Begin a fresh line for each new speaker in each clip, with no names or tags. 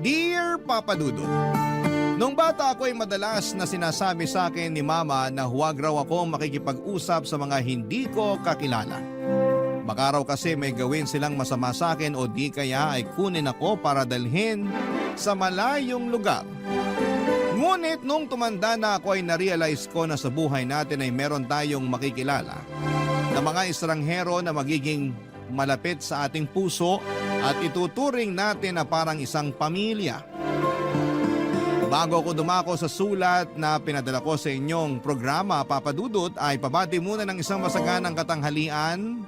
Dear Papa Dudut, nung bata ako ay madalas na sinasabi sa akin ni Mama na huwag raw ako makikipag-usap sa mga hindi ko kakilala. Baka raw kasi may gawin silang masama sa akin o di kaya ay kunin ako para dalhin sa malayong lugar. Ngunit nung tumanda na ako ay narealize ko na sa buhay natin ay meron tayong makikilala na mga estranghero na magiging malapit sa ating puso at ituturing natin na parang isang pamilya. Bago ako dumako sa sulat na pinadala ko sa inyong programa, Papa Dudut, ay pabati muna ng isang masaganang katanghalian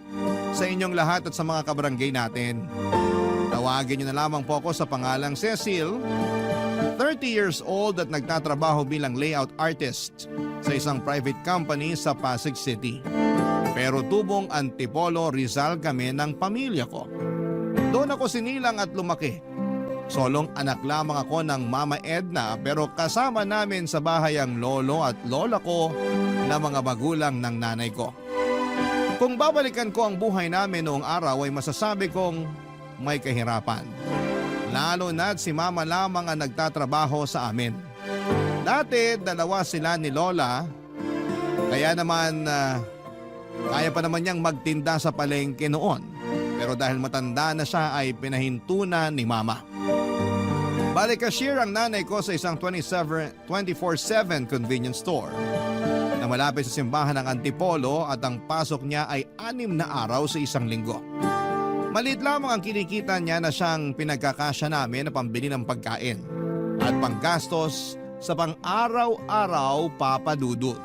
sa inyong lahat at sa mga kabarangay natin. Tawagin niyo na lamang po ako sa pangalang Cecil, 30 years old at nagtatrabaho bilang layout artist sa isang private company sa Pasig City. Pero tubong Antipolo, Rizal kami ng pamilya ko. Doon ako sinilang at lumaki. Solong anak lamang ako ng Mama Edna pero kasama namin sa bahay ang lolo at lola ko na mga magulang ng nanay ko. Kung babalikan ko ang buhay namin noong araw ay masasabi kong may kahirapan. Lalo na't si Mama lamang ang nagtatrabaho sa amin. Dati dalawa sila ni Lola, kaya naman kaya pa naman niyang magtinda sa palengke noon. Pero dahil matanda na siya ay pinahintunan ni Mama. Bali cashier ang nanay ko sa isang 24/7 convenience store na malapit sa simbahan ng Antipolo at ang pasok niya ay 6 na araw sa isang linggo. Maliit lamang ang kinikita niya na siyang pinagkakasya namin na pambili ng pagkain at panggastos sa pang-araw-araw, Papa Dudut.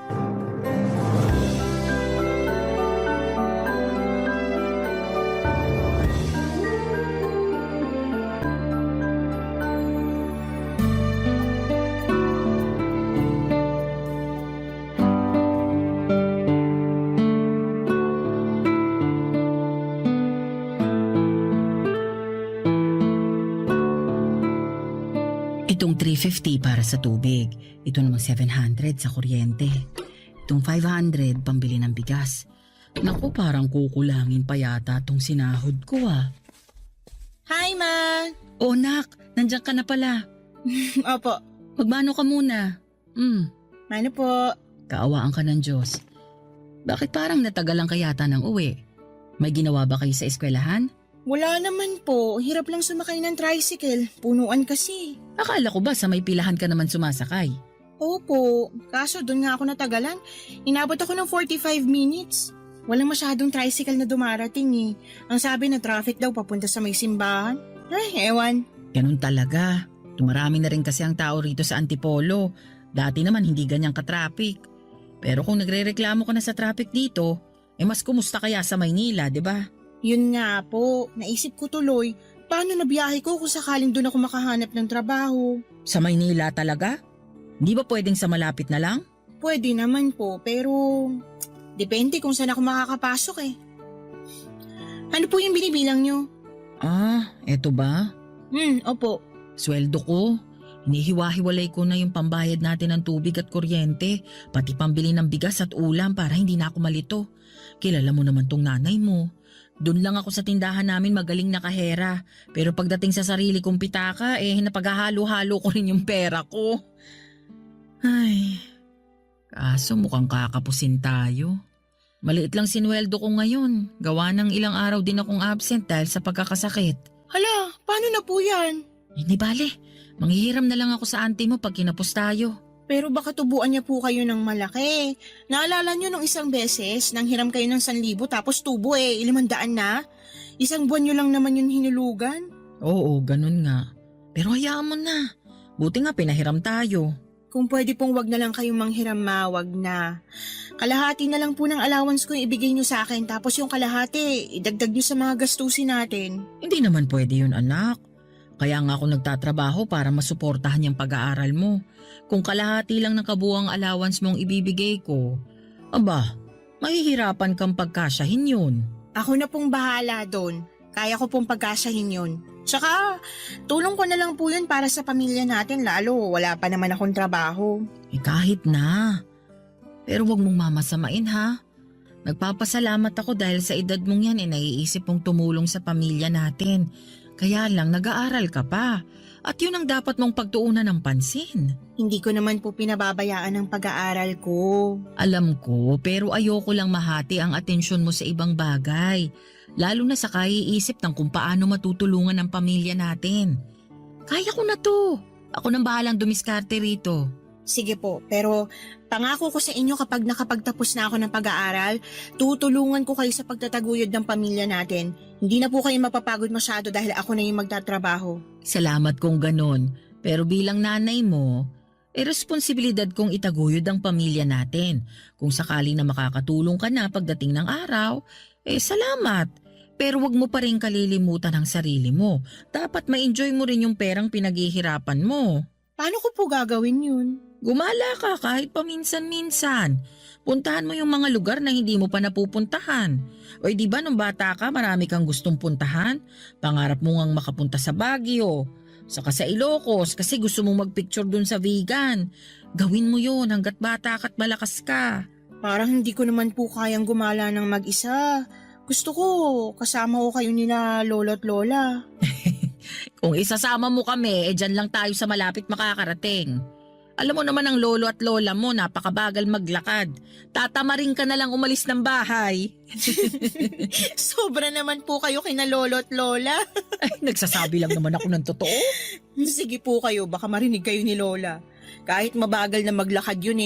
Itong 350 para sa tubig. Ito namang 700 sa kuryente. Itong 500 pambili ng bigas. Naku, parang kukulangin pa yata itong sinahod ko ah.
Hi, Ma!
Oh, nak, nandiyan ka na pala.
Opo.
Magmano ka muna.
Mano po?
Kaawaan ka ng Diyos. Bakit parang natagalan ka yata ng uwi? May ginawa ba kayo sa eskwelahan?
Wala naman po. Hirap lang sumakay ng tricycle. Punuan kasi.
Akala ko ba sa may pilahan ka naman sumasakay?
Opo. Kaso doon nga ako natagalan. Inabot ako ng 45 minutes. Walang masyadong tricycle na dumarating eh. Ang sabi na traffic daw papunta sa may simbahan. Ay, ewan.
Ganun talaga. Tumarami na rin kasi ang tao rito sa Antipolo. Dati naman hindi ganyang ka-traffic. Pero kung nagrereklamo ka na sa traffic dito, mas kumusta kaya sa Maynila, di ba?
Yun nga po. Naisip ko tuloy, paano na biyahe ko kung sakaling doon ako makahanap ng trabaho?
Sa Maynila talaga? Di ba pwedeng sa malapit na lang?
Pwede naman po, pero depende kung saan ako makakapasok eh. Ano po yung binibilang nyo?
Eto ba?
Opo.
Sweldo ko. Hinihiwa-hiwalay ko na yung pambayad natin ng tubig at kuryente, pati pambili ng bigas at ulam para hindi na ako malito. Kilala mo naman tong nanay mo. Doon lang ako sa tindahan namin magaling na kahera. Pero pagdating sa sarili kong pitaka, napaghahalo-halo ko rin yung pera ko. Ay, kaso mukhang kakapusin tayo. Maliit lang sinweldo ko ngayon. Gawa ng ilang araw din akong absent dahil sa pagkakasakit.
Hala, paano na po yan?
Hindi bale, manghihiram na lang ako sa auntie mo pag kinapos tayo.
Pero baka tubuan niya po kayo ng malaki. Naalala niyo nung isang beses, nang hiram kayo ng 1,000 tapos tubo 500 na? Isang buwan niyo lang naman yun hinulugan?
Oo, ganun nga. Pero hayaan mo na. Buti nga pinahiram tayo.
Kung pwede pong wag na lang kayong manghiram, Ma, wag na. Kalahati na lang po ng allowance ko yung ibigay niyo sa akin, tapos yung kalahati, idagdag niyo sa mga gastusin natin.
Hindi naman pwede yun, anak. Kaya nga ako nagtatrabaho para masuportahan yung pag-aaral mo. Kung kalahati lang ng kabuuang allowance mong ibibigay ko, aba, mahihirapan kang pagkasyahin yun.
Ako na pong bahala doon. Kaya ko pong pagkasyahin yun. Tsaka, tulong ko na lang po yun para sa pamilya natin, lalo wala pa naman akong trabaho.
Kahit na. Pero wag mong mamasamain ha. Nagpapasalamat ako dahil sa edad mong yan naiisip mong tumulong sa pamilya natin. Kaya lang nag-aaral ka pa. At yun ang dapat mong pagtuunan ng pansin.
Hindi ko naman po pinababayaan ang pag-aaral ko.
Alam ko, pero ayoko lang mahati ang atensyon mo sa ibang bagay. Lalo na sa kaiisip ng kung paano matutulungan ang pamilya natin. Kaya ko na to. Ako nang bahalang dumiskarte rito.
Sige po, pero pangako ko sa inyo kapag nakapagtapos na ako ng pag-aaral, tutulungan ko kayo sa pagtataguyod ng pamilya natin. Hindi na po kayo mapapagod masyado dahil ako na yung magtatrabaho.
Salamat kung ganon. Pero bilang nanay mo, responsibilidad kong itaguyod ang pamilya natin. Kung sakali na makakatulong ka na pagdating ng araw, salamat. Pero wag mo pa rin kalilimutan ang sarili mo. Dapat ma-enjoy mo rin yung perang pinaghihirapan mo.
Paano ko po gagawin yun?
Gumala ka kahit paminsan-minsan. Puntahan mo yung mga lugar na hindi mo pa napupuntahan. O di ba nung bata ka marami kang gustong puntahan? Pangarap mo ngang makapunta sa Baguio, saka sa Ilocos kasi gusto mong magpicture dun sa vegan. Gawin mo yun hanggat bata ka at malakas ka.
Parang hindi ko naman po kayang gumala ng mag-isa. Gusto ko kasama ko kayo nila lolo at lola.
Kung isasama mo kami, dyan lang tayo sa malapit makakarating. Alam mo naman ang lolo at lola mo, napakabagal maglakad. Tatamarin ka na lang umalis ng bahay.
Sobra naman po kayo kina lolo at lola.
Ay, nagsasabi lang naman ako ng totoo.
Sige po kayo, baka marinig kayo ni lola. Kahit mabagal na maglakad yun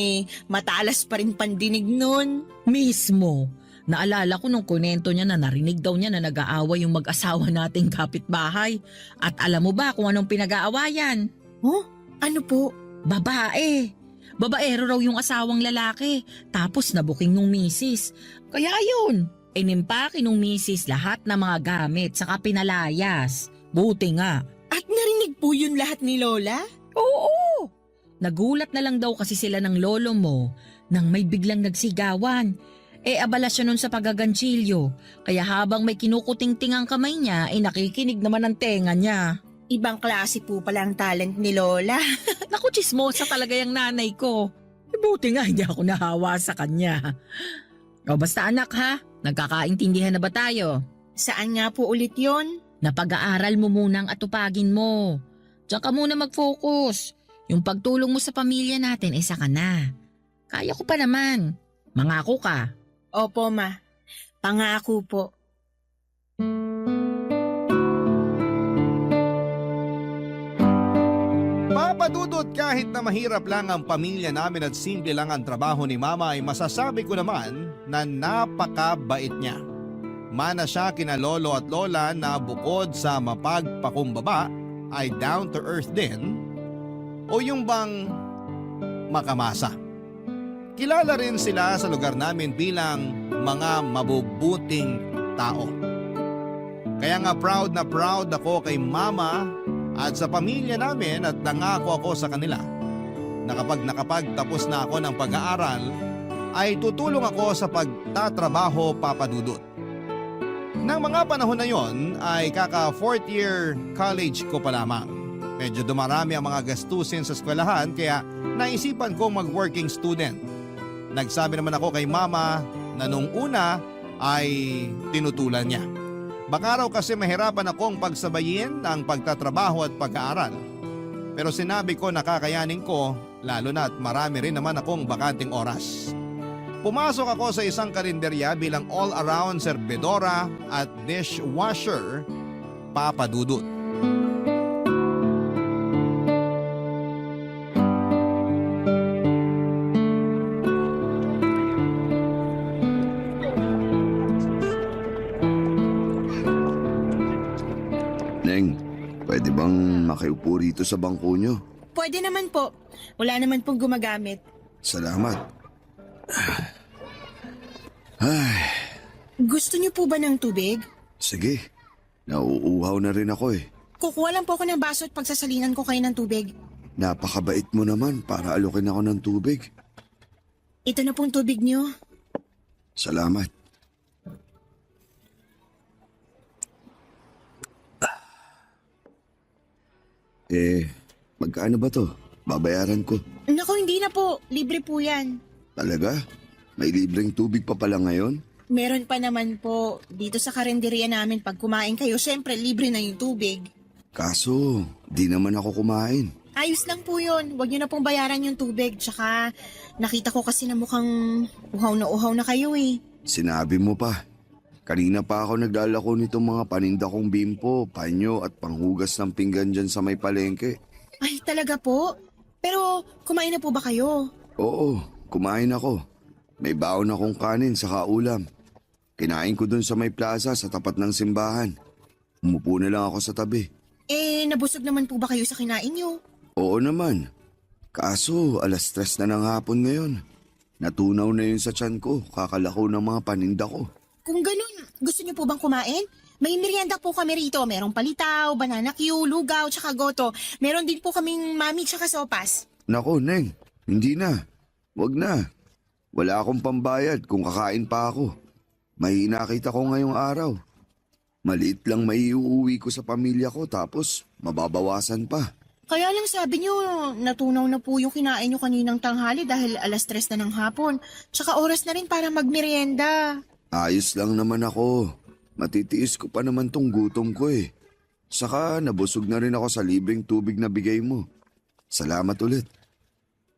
matalas pa rin pandinig nun.
Mismo. Naalala ko nung kunento niya na narinig daw niya na nag-aaway yung mag-asawa nating kapitbahay. At alam mo ba kung anong pinag-aawayan?
Oh, ano po?
Babae. Babaero raw yung asawang lalaki. Tapos nabuking nung misis. Kaya yun. Inimpake nung misis lahat ng mga gamit saka pinalayas. Buti nga.
At narinig po yun lahat ni lola?
Oo. Nagulat na lang daw kasi sila ng lolo mo nang may biglang nagsigawan. Abala siya nun sa pagaganchilyo. Kaya habang may kinukuting-ting ang kamay niya, nakikinig naman ang tenga niya.
Ibang klase po pala ang talent ni lola.
Naku, chismosa talaga yung nanay ko. Buti nga hindi ako nahawa sa kanya. O basta anak ha, nagkakaintindihan na ba tayo?
Saan nga po ulit yon?
Napag-aaral mo munang atupagin mo. Diyan ka muna mag-focus. Yung pagtulong mo sa pamilya natin, saka na. Kaya ko pa naman. Mangako ka.
Opo ma, pangako po.
Papadudot kahit na mahirap lang ang pamilya namin at simple lang ang trabaho ni Mama ay masasabi ko naman na napakabait niya. Mana siya kina lolo at lola na bukod sa mapagpakumbaba ay down to earth din o yung bang makamasa. Kilala rin sila sa lugar namin bilang mga mabubuting tao. Kaya nga proud na proud ako kay Mama at sa pamilya namin at nangako ako sa kanila na kapag nakapagtapos na ako ng pag-aaral ay tutulong ako sa pagtatrabaho papadudot. Nang mga panahon na yon ay kaka 4th year college ko pa lamang. Medyo dumarami ang mga gastusin sa eskwelahan kaya naisipan kong mag-working student. Nagsabi naman ako kay Mama na nung una ay tinutulan niya. Baka raw kasi mahirapan akong pagsabayin ang pagtatrabaho at pag-aaral. Pero sinabi ko na kakayanin ko lalo na at marami rin naman akong bakanting oras. Pumasok ako sa isang karinderya bilang all-around serbedora at dishwasher papadudot.
Neng, pwede bang makiupo rito sa bangko nyo?
Pwede naman po. Wala naman pong gumagamit.
Salamat. Ay,
Gusto niyo po ba ng tubig?
sige. Nauuhaw na rin ako eh.
Kukuha lang po ako ng baso at pagsasalinan ko kayo ng tubig.
Napakabait mo naman para alukin ako ng tubig.
Ito na pong tubig niyo.
Salamat. Magkano ba to? Babayaran ko.
Naku, hindi na po. Libre po yan.
Talaga? May libreng tubig pa pala ngayon?
Meron pa naman po. Dito sa karinderya namin pag kumain kayo, syempre libre na yung tubig.
Kaso, di naman ako kumain.
Ayos lang po yun. Huwag niyo na pong bayaran yung tubig. Tsaka nakita ko kasi na mukhang uhaw na kayo eh.
Sinabi mo pa. Kanina pa ako naglalako nitong mga paninda kong bimpo, panyo at panghugas ng pinggan dyan sa may palengke.
Ay, talaga po? Pero kumain na po ba kayo?
Oo, kumain ako. May baon akong kanin sa ulam. Kinain ko dun sa may plaza sa tapat ng simbahan. Umupo na lang ako sa tabi.
Nabusog naman po ba kayo sa kinain niyo?
Oo naman. Kaso, 3:00 na ng hapon ngayon. Natunaw na yun sa tiyan ko, kakalako ng mga paninda ko.
Kung ganun, gusto niyo po bang kumain? May merienda po kami rito. Merong palitaw, banana Q, lugaw, tsaka goto. Meron din po kaming mami tsaka sopas.
Nako, Neng, hindi na. Wag na. Wala akong pambayad kung kakain pa ako. May nakita ko ngayong araw. Maliit lang maiuwi ko sa pamilya ko tapos mababawasan pa.
Kaya lang sabi niyo, natunaw na po yung kinain niyo kaninang tanghali dahil 3:00 na ng hapon. Tsaka oras na rin para magmerienda.
Ayos lang naman ako. Matitiis ko pa naman tong gutom ko eh. Saka nabusog na rin ako sa libreng tubig na bigay mo. Salamat ulit.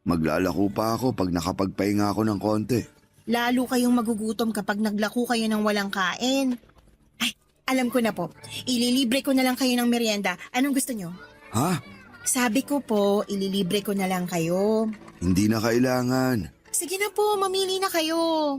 Maglalako pa ako pag nakapagpahinga ako ng konti.
Lalo kayong magugutom kapag naglako kayo ng walang kain. Ay, alam ko na po. Ililibre ko na lang kayo ng merienda. Anong gusto niyo?
Ha?
Sabi ko po, ililibre ko na lang kayo.
Hindi na kailangan.
Sige na po, mamili na kayo.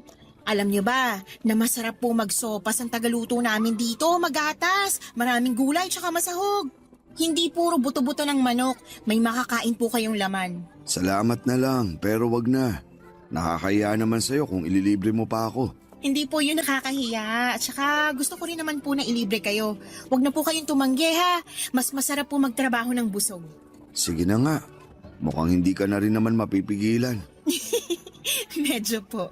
Alam niyo ba, na masarap po magsopas ang tagaluto namin dito, magatas, maraming gulay tsaka masahog. Hindi puro buto-buto ng manok, may makakain po kayong laman.
Salamat na lang, pero wag na. Nakakahiya naman sa'yo kung ililibre mo pa ako.
Hindi po yun nakakahiya. At saka gusto ko rin naman po na ilibre kayo. Huwag na po kayong tumanggi ha. Mas masarap po magtrabaho ng busog.
Sige na nga. Mukhang hindi ka na rin naman mapipigilan.
Medyo po.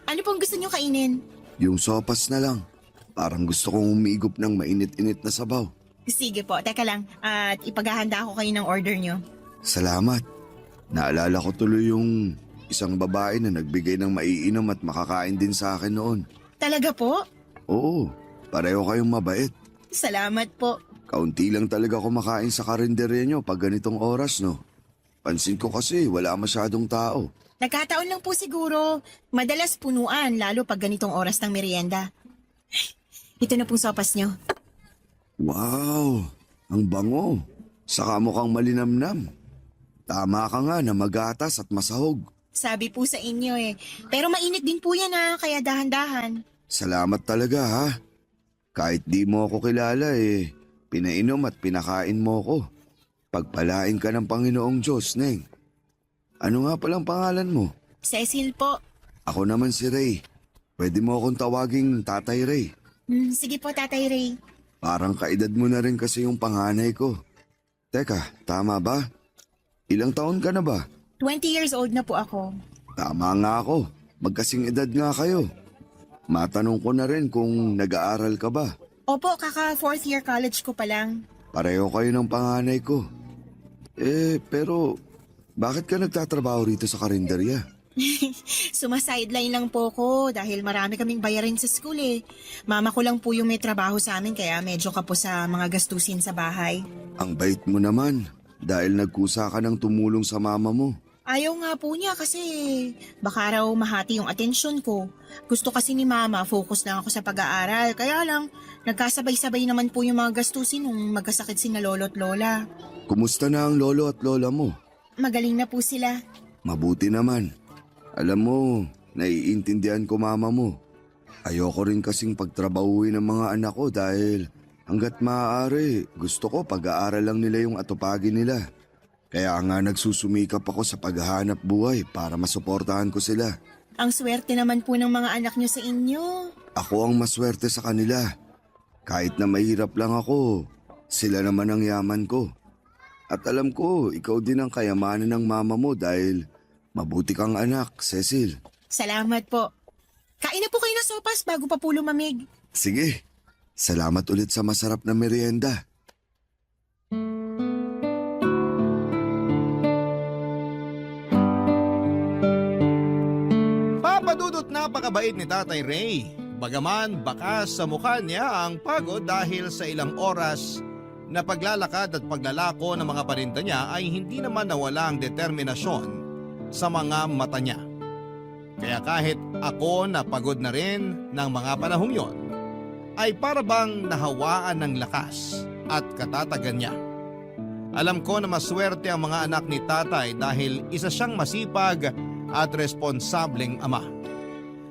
Ano pong gusto nyo kainin?
Yung sopas na lang. Parang gusto kong umigop ng mainit-init na sabaw.
Sige po, teka lang. At ipaghahanda ako kayo ng order nyo.
Salamat. Naalala ko tuloy yung isang babae na nagbigay ng maiinom at makakain din sa akin noon.
Talaga po?
Oo, pareho kayong mabait.
Salamat po.
Kaunti lang talaga kumakain sa karinderya nyo pag ganitong oras, no? Pansin ko kasi wala masyadong tao.
Nagkataon lang po siguro. Madalas punuan, lalo pag ganitong oras ng merienda. Ito na pong sopas nyo.
Wow, ang bango. Saka mukhang malinamnam. Tama ka nga na magatas at masahog.
Sabi po sa inyo eh. Pero mainit din po yan ha, kaya dahan-dahan.
Salamat talaga ha. Kahit di mo ako kilala eh, pinainom at pinakain mo ko. Pagpalain ka ng Panginoong Diyos, Neng. Ano nga palang pangalan mo?
Cecil po.
Ako naman si Ray. Pwede mo akong tawaging Tatay Ray.
Sige po, Tatay Ray.
Parang kaedad mo na rin kasi yung panganay ko. Teka, tama ba? Ilang taon ka na ba?
20 years old na po ako.
Tama nga ako. Magkasing edad nga kayo. Matanong ko na rin kung nag-aaral ka ba.
Opo, kaka 4th year college ko pa lang.
Pareho kayo ng panganay ko. Pero bakit ka nagtatrabaho rito sa karinderya?
Sumasideline lang po ko dahil marami kaming bayarin sa school eh. Mama ko lang po yung may trabaho sa amin kaya medyo kapos sa mga gastusin sa bahay.
Ang bait mo naman dahil nagkusa ka ng tumulong sa mama mo.
Ayaw nga po niya kasi baka raw mahati yung atensyon ko. Gusto kasi ni Mama, focus lang ako sa pag-aaral. Kaya lang, nagkasabay-sabay naman po yung mga gastusin nung magkasakit si na lolo at lola.
Kumusta na ang lolo at lola mo?
Magaling na po sila.
Mabuti naman. Alam mo, naiintindihan ko mama mo. Ayoko rin kasing pagtrabahuin ng mga anak ko dahil hanggat maaari gusto ko pag-aaral lang nila yung atupagin nila. Kaya nga nagsusumikap ako sa paghahanap buhay para masuportahan ko sila.
Ang swerte naman po ng mga anak niyo sa inyo.
Ako ang maswerte sa kanila. Kahit na mahirap lang ako, sila naman ang yaman ko. At alam ko, ikaw din ang kayamanan ng mama mo dahil mabuti kang anak, Cecil.
Salamat po. Kain na po kayo ng sopas bago pa po lumamig.
Sige, salamat ulit sa masarap na merienda.
Papadudot napakabait ni Tatay Ray. Bagaman bakas sa mukha niya ang pagod dahil sa ilang oras na paglalakad at paglalako ng mga paninda niya ay hindi naman nawala ang determinasyon sa mga mata niya. Kaya kahit ako na pagod na rin ng mga panahong yon, ay para bang nahawaan ng lakas at katatagan niya. Alam ko na maswerte ang mga anak ni tatay dahil isa siyang masipag at responsableng ama.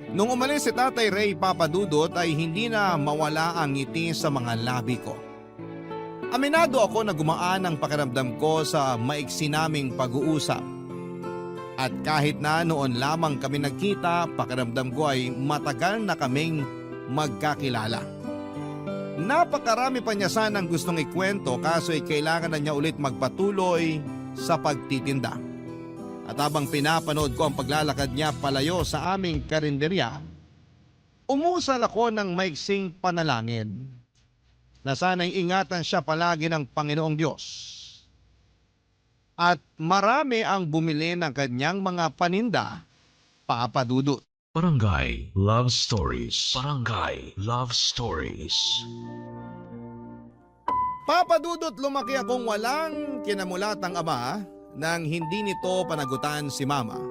Nung umalis si Tatay Ray, Papa Dudut, ay hindi na mawala ang ngiti sa mga labi ko. Aminado ako na gumaan ang pakiramdam ko sa maiksi naming pag-uusap. At kahit na noon lamang kami nagkita, pakiramdam ko ay matagal na kaming magkakilala. Napakarami pa niya sanang gustong ikwento kaso ay kailangan na niya ulit magpatuloy sa pagtitinda. At habang pinapanood ko ang paglalakad niya palayo sa aming karinderya, umusal ako ng maiksing panalangin na sana'y ingatan siya palagi ng Panginoong Diyos. At marami ang bumili ng kanyang mga paninda, Papa Dudut.
Barangay Love Stories. Barangay Love Stories.
Papa Dudut, lumaki akong walang kinamulatang ama nang hindi nito panagutan si mama.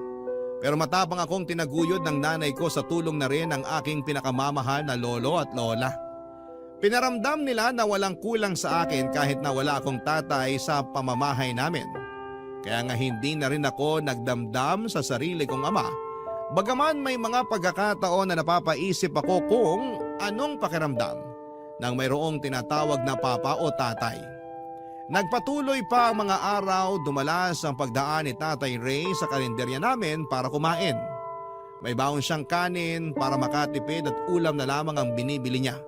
Pero matapang akong tinaguyod ng nanay ko sa tulong na rin ng aking pinakamamahal na lolo at lola. Pinaramdam nila na walang kulang sa akin kahit na wala akong tatay sa pamamahay namin. Kaya nga hindi na rin ako nagdamdam sa sarili kong ama. Bagaman may mga pagkakataon na napapaisip ako kung anong pakiramdam nang mayroong tinatawag na papa o tatay. Nagpatuloy pa ang mga araw, dumalas ang pagdaan ni Tatay Ray sa kalendarya namin para kumain. May baon siyang kanin para makatipid at ulam na lamang ang binibili niya.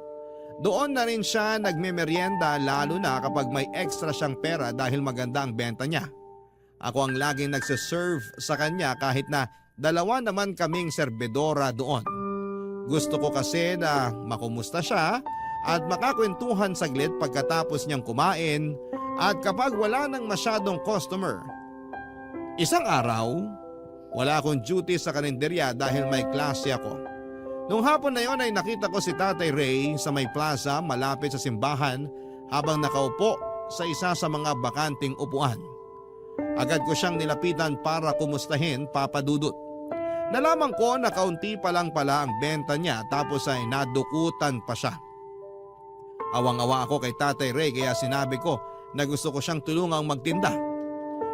Doon na rin siya nagmemeryenda lalo na kapag may extra siyang pera dahil maganda ang benta niya. Ako ang laging nagsiserve sa kanya kahit na dalawa naman kaming serbedora doon. Gusto ko kasi na makumusta siya at makakwentuhan saglit pagkatapos niyang kumain. At kapag wala nang masyadong customer, isang araw, wala akong duty sa kalendarya dahil may klase ako. Nung hapon na yon ay nakita ko si Tatay Ray sa may plaza malapit sa simbahan habang nakaupo sa isa sa mga bakanting upuan. Agad ko siyang nilapitan para kumustahin, Papa Dudut. Nalaman ko na kaunti pa lang pala ang benta niya tapos ay nadukutan pa siya. Awang-awa ako kay Tatay Ray kaya sinabi ko na gusto ko siyang tulungang magtinda.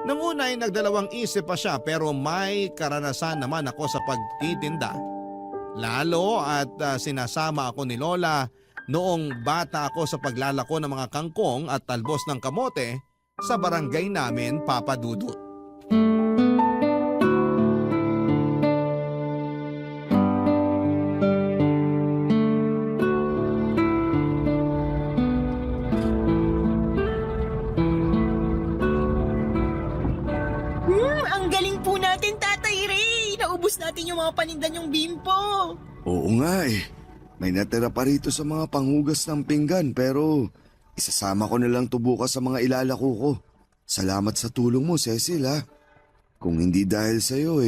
Nang una ay nagdalawang isip pa siya pero may karanasan naman ako sa pagtitinda. Lalo at sinasama ako ni Lola noong bata ako sa paglalako ng mga kangkong at talbos ng kamote sa barangay namin, Papa Dudut.
Ang galing po natin, Tatay Ray! Naubos natin yung mga paninda niyong bimpo.
Oo nga eh. May natira pa rito sa mga panghugas ng pinggan pero isasama ko na lang to bukas sa mga ilalako ko. Salamat sa tulong mo, Cecil ha. Kung hindi dahil sa'yo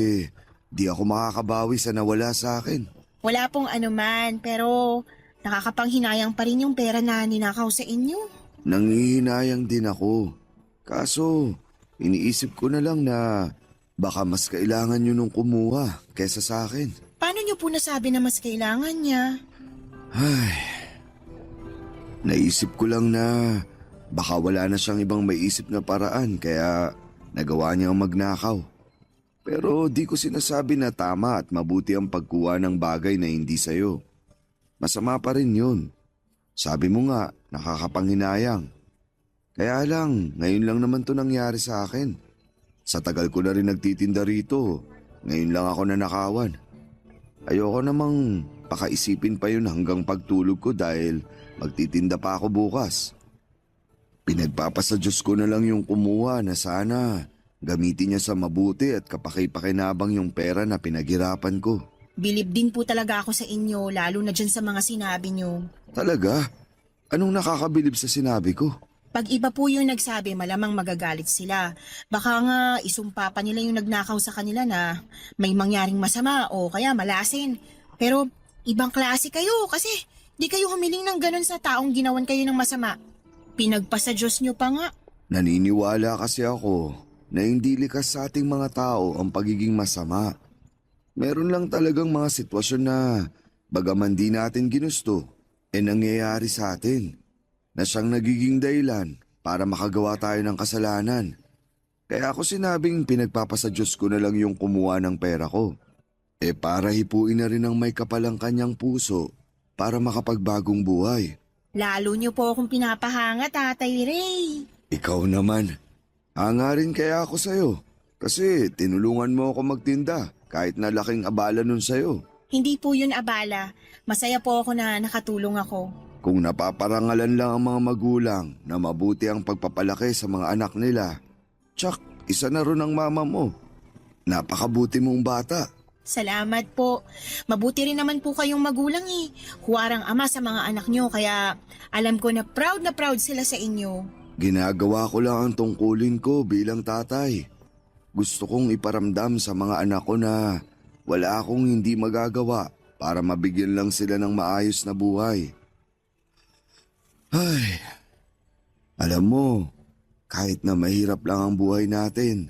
di ako makakabawi sa nawala sa akin.
Wala pong anuman, pero nakakapanghinayang pa rin yung pera na ninakaw sa inyo.
Nangihinayang din ako. Kaso, iniisip ko na lang na baka mas kailangan nyo nung kumuha kesa sa akin.
Paano niyo po nasabi na mas kailangan niya?
Ay, naisip ko lang na baka wala na siyang ibang maisip na paraan kaya nagawa niyang magnakaw. Pero di ko sinasabi na tama at mabuti ang pagkuha ng bagay na hindi sayo. Masama pa rin yun. Sabi mo nga, nakakapanghinayang. Kaya lang, ngayon lang naman to nangyari sa akin. Sa tagal ko na rin nagtitinda rito, ngayon lang ako nanakawan. Ayoko namang pakaisipin pa yun hanggang pagtulog ko dahil magtitinda pa ako bukas. Pinagpapasa Diyos ko na lang yung kumuha na sana gamitin niya sa mabuti at kapaki-pakinabang yung pera na pinaghirapan ko.
Bilib din po talaga ako sa inyo, lalo na dyan sa mga sinabi niyo.
Talaga? Anong nakakabilib sa sinabi ko?
Pag iba po yung nagsabi, malamang magagalit sila. Baka nga isumpa pa nila yung nagnakaw sa kanila na may mangyaring masama o kaya malasin. Pero Ibang klase kayo kasi di kayo humiling ng ganun sa taong ginawan kayo ng masama. Pinagpasa Diyos niyo pa nga.
Naniniwala kasi ako na hindi likas sa ating mga tao ang pagiging masama. Meron lang talagang mga sitwasyon na bagaman di natin ginusto, nangyayari sa atin na siyang nagiging dahilan para makagawa tayo ng kasalanan. Kaya ako sinabing pinagpapasa Diyos ko na lang yung kumuha ng pera ko. Para hipuin na rin ang may kapalang kanyang puso para makapagbagong buhay.
Lalo niyo po akong pinapahanga, Tatay Ray.
Ikaw naman, hanga rin kaya ako sa'yo kasi tinulungan mo ako magtinda kahit na laking abala nun sa'yo.
Hindi po yun abala. Masaya po ako na nakatulong ako.
Kung napaparangalan lang ang mga magulang na mabuti ang pagpapalaki sa mga anak nila, tsak, isa na rin ang mama mo. Napakabuti mong bata.
Salamat po. Mabuti rin naman po kayong magulang eh. Huwarang ama sa mga anak nyo kaya alam ko na proud sila sa inyo.
Ginagawa ko lang ang tungkulin ko bilang tatay. Gusto kong iparamdam sa mga anak ko na wala akong hindi magagawa para mabigyan lang sila ng maayos na buhay. Ay, alam mo, kahit na mahirap lang ang buhay natin,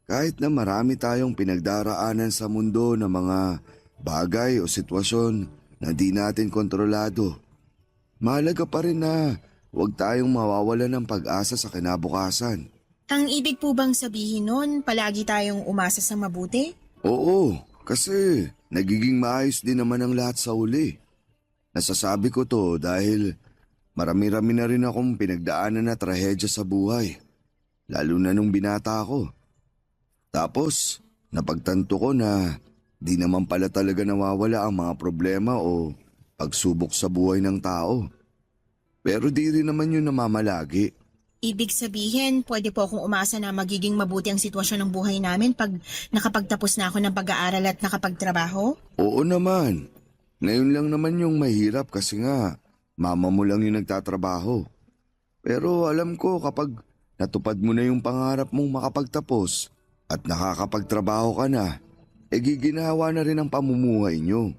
kahit na marami tayong pinagdaraanan sa mundo ng mga bagay o sitwasyon na di natin kontrolado, mahalaga pa rin na huwag tayong mawawala ng pag-asa sa kinabukasan.
Ang ibig po bang sabihin nun, palagi tayong umasa sa mabuti?
Oo, kasi nagiging maayos din naman ang lahat sa uli. Nasasabi ko to dahil marami-rami na rin akong pinagdaanan na trahedya sa buhay, lalo na nung binata ako. Tapos, napagtanto ko na di naman pala talaga nawawala ang mga problema o pagsubok sa buhay ng tao. Pero di rin naman yun namamalagi.
Ibig sabihin, pwede po akong umasa na magiging mabuti ang sitwasyon ng buhay namin pag nakapagtapos na ako ng pag-aaral at nakapagtrabaho?
Oo naman. Ngayon lang naman yung mahirap kasi nga mama mo lang yung nagtatrabaho. Pero alam ko kapag natupad mo na yung pangarap mong makapagtapos at nakakapagtrabaho ka na, giginawa na rin ang pamumuhay nyo.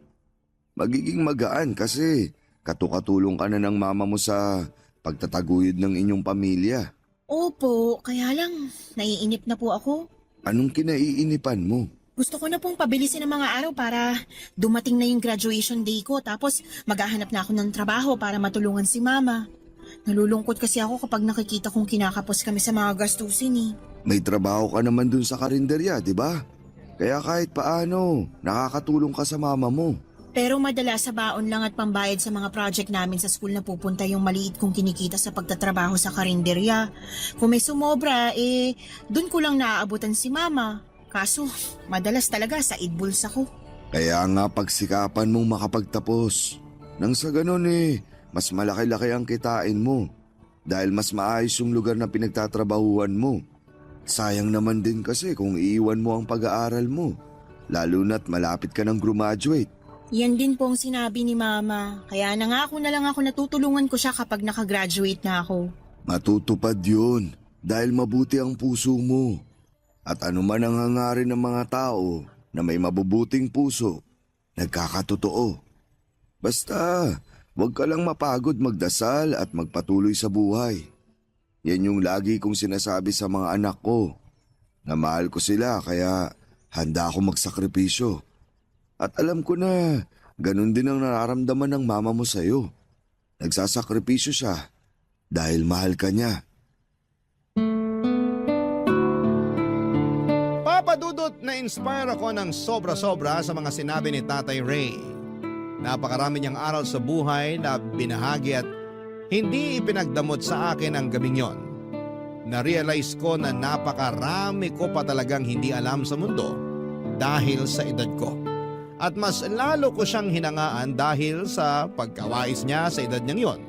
Magiging magaan kasi katukatulong ka na ng mama mo sa pagtataguyod ng inyong pamilya.
Opo, kaya lang, naiinip na po ako.
Anong kinaiinipan mo?
Gusto ko na pong pabilisin ang mga araw para dumating na yung graduation day ko tapos maghahanap na ako ng trabaho para matulungan si mama. Nalulungkot kasi ako kapag nakikita kong kinakapos kami sa mga gastusin eh.
May trabaho ka naman dun sa karinderya, di ba? Kaya kahit paano, nakakatulong ka sa mama mo.
Pero madalas sa baon lang at pambayad sa mga project namin sa school na pupunta yung maliit kong kinikita sa pagtatrabaho sa karinderya. Kung may sumobra, dun ko lang naaabutan si mama. Kaso, madalas talaga sa bulsa ko.
Kaya nga pagsikapan mong makapagtapos. Nang sa ganun mas malaki-laki ang kitain mo. Dahil mas maayos yung lugar na pinagtatrabahuan mo. Sayang naman din kasi kung iiwan mo ang pag-aaral mo. Lalo na't malapit ka ng graduate.
Yan din po ang sinabi ni mama. Kaya nangako na lang ako na tutulungan ko siya kapag nakagraduate na ako.
Matutupad yun dahil mabuti ang puso mo. At anuman ang hangarin ng mga tao na may mabubuting puso, nagkakatotoo. Basta, huwag ka lang mapagod magdasal at magpatuloy sa buhay. Yan yung lagi kong sinasabi sa mga anak ko. Na mahal ko sila kaya handa ako magsakripisyo. At alam ko na ganun din ang nararamdaman ng mama mo sa'yo. Nagsasakripisyo siya dahil mahal ka niya.
Papadudot na inspire ako ng sobra-sobra sa mga sinabi ni Tatay Ray. Napakarami niyang aral sa buhay na binahagi at hindi ipinagdamot sa akin ang gabing yon. Na-realize ko na napakarami ko pa talagang hindi alam sa mundo dahil sa edad ko. At mas lalo ko siyang hinangaan dahil sa pagkawais niya sa edad niyang yon.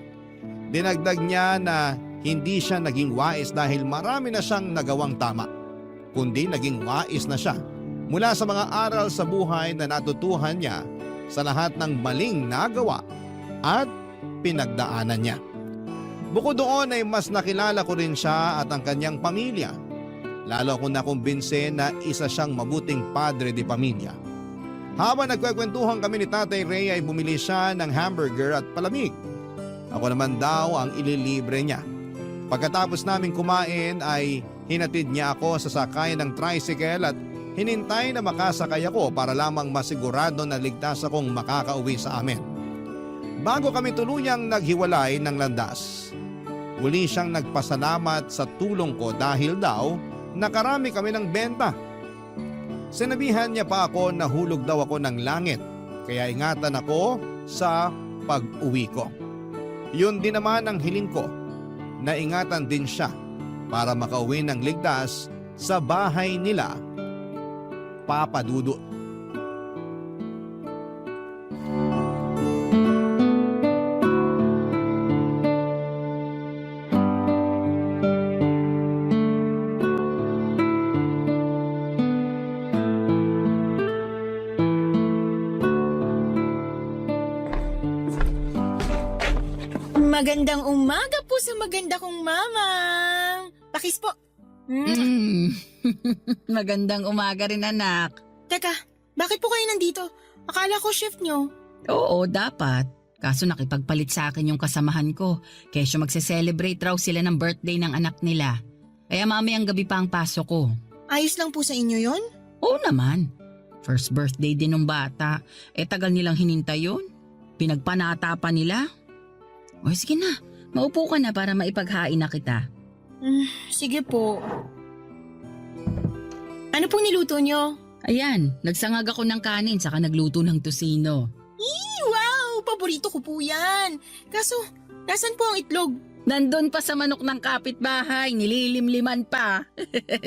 Dinagdag niya na hindi siya naging wais dahil marami na siyang nagawang tama, kundi naging wais na siya mula sa mga aral sa buhay na natutuhan niya sa lahat ng maling nagawa at pinagdaanan niya. Bukod doon ay mas nakilala ko rin siya at ang kanyang pamilya. Lalo akong nakumbinse na isa siyang mabuting padre de pamilya. Habang nagkwekwentuhan kami ni Tatay Ray ay bumili siya ng hamburger at palamig. Ako naman daw ang ililibre niya. Pagkatapos namin kumain ay hinatid niya ako sa sakayan ng tricycle at hinintay na makasakay ako para lamang masigurado na ligtas akong makakauwi sa amin. Bago kami tuluyang naghiwalay ng landas, muli siyang nagpasalamat sa tulong ko dahil daw nakarami kami ng benta. Sinabihan niya pa ako na hulog daw ako ng langit, kaya ingatan ako sa pag-uwi ko. Yun din naman ang hiling ko, na ingatan din siya para makauwi ng ligtas sa bahay nila, Papa Dudut.
Magandang umaga po sa maganda kong mama. Pakis po.
Magandang umaga rin, anak.
Teka, bakit po kayo nandito? Akala ko shift nyo.
Oo, dapat. Kaso nakipagpalit sa akin yung kasamahan ko. Kesyo magse-celebrate raw sila ng birthday ng anak nila. Kaya mamayang gabi pa ang pasok ko.
Ayos lang po sa inyo yon?
Oo naman. First birthday din ng bata. Tagal nilang hinintay yun. Pinagpanata pa nila. O sige na, maupo ka na para maipaghain na kita.
Sige po. Ano pong niluto nyo?
Ayan, nagsangag ako ng kanin saka nagluto ng tusino.
Wow! Paborito ko po yan. Kaso, nasan po ang itlog?
Nandun pa sa manok ng kapitbahay, nililimliman pa.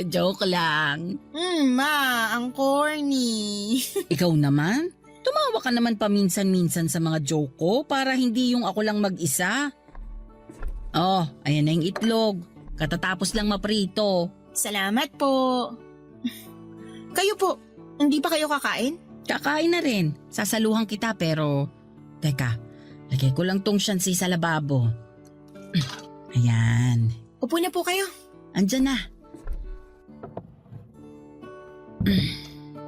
Joke lang.
Ma, ang corny.
Ikaw naman? Tumawa ka naman paminsan-minsan sa mga joke ko para hindi yung ako lang mag-isa. Oh, ayan na yung itlog. Katatapos lang maprito.
Salamat po. Kayo po, hindi pa kayo kakain?
Kakain na rin. Sasaluhan kita pero... Teka, lagay ko lang tong shansi sa lababo. Ayan.
Upo na po kayo.
Andyan na.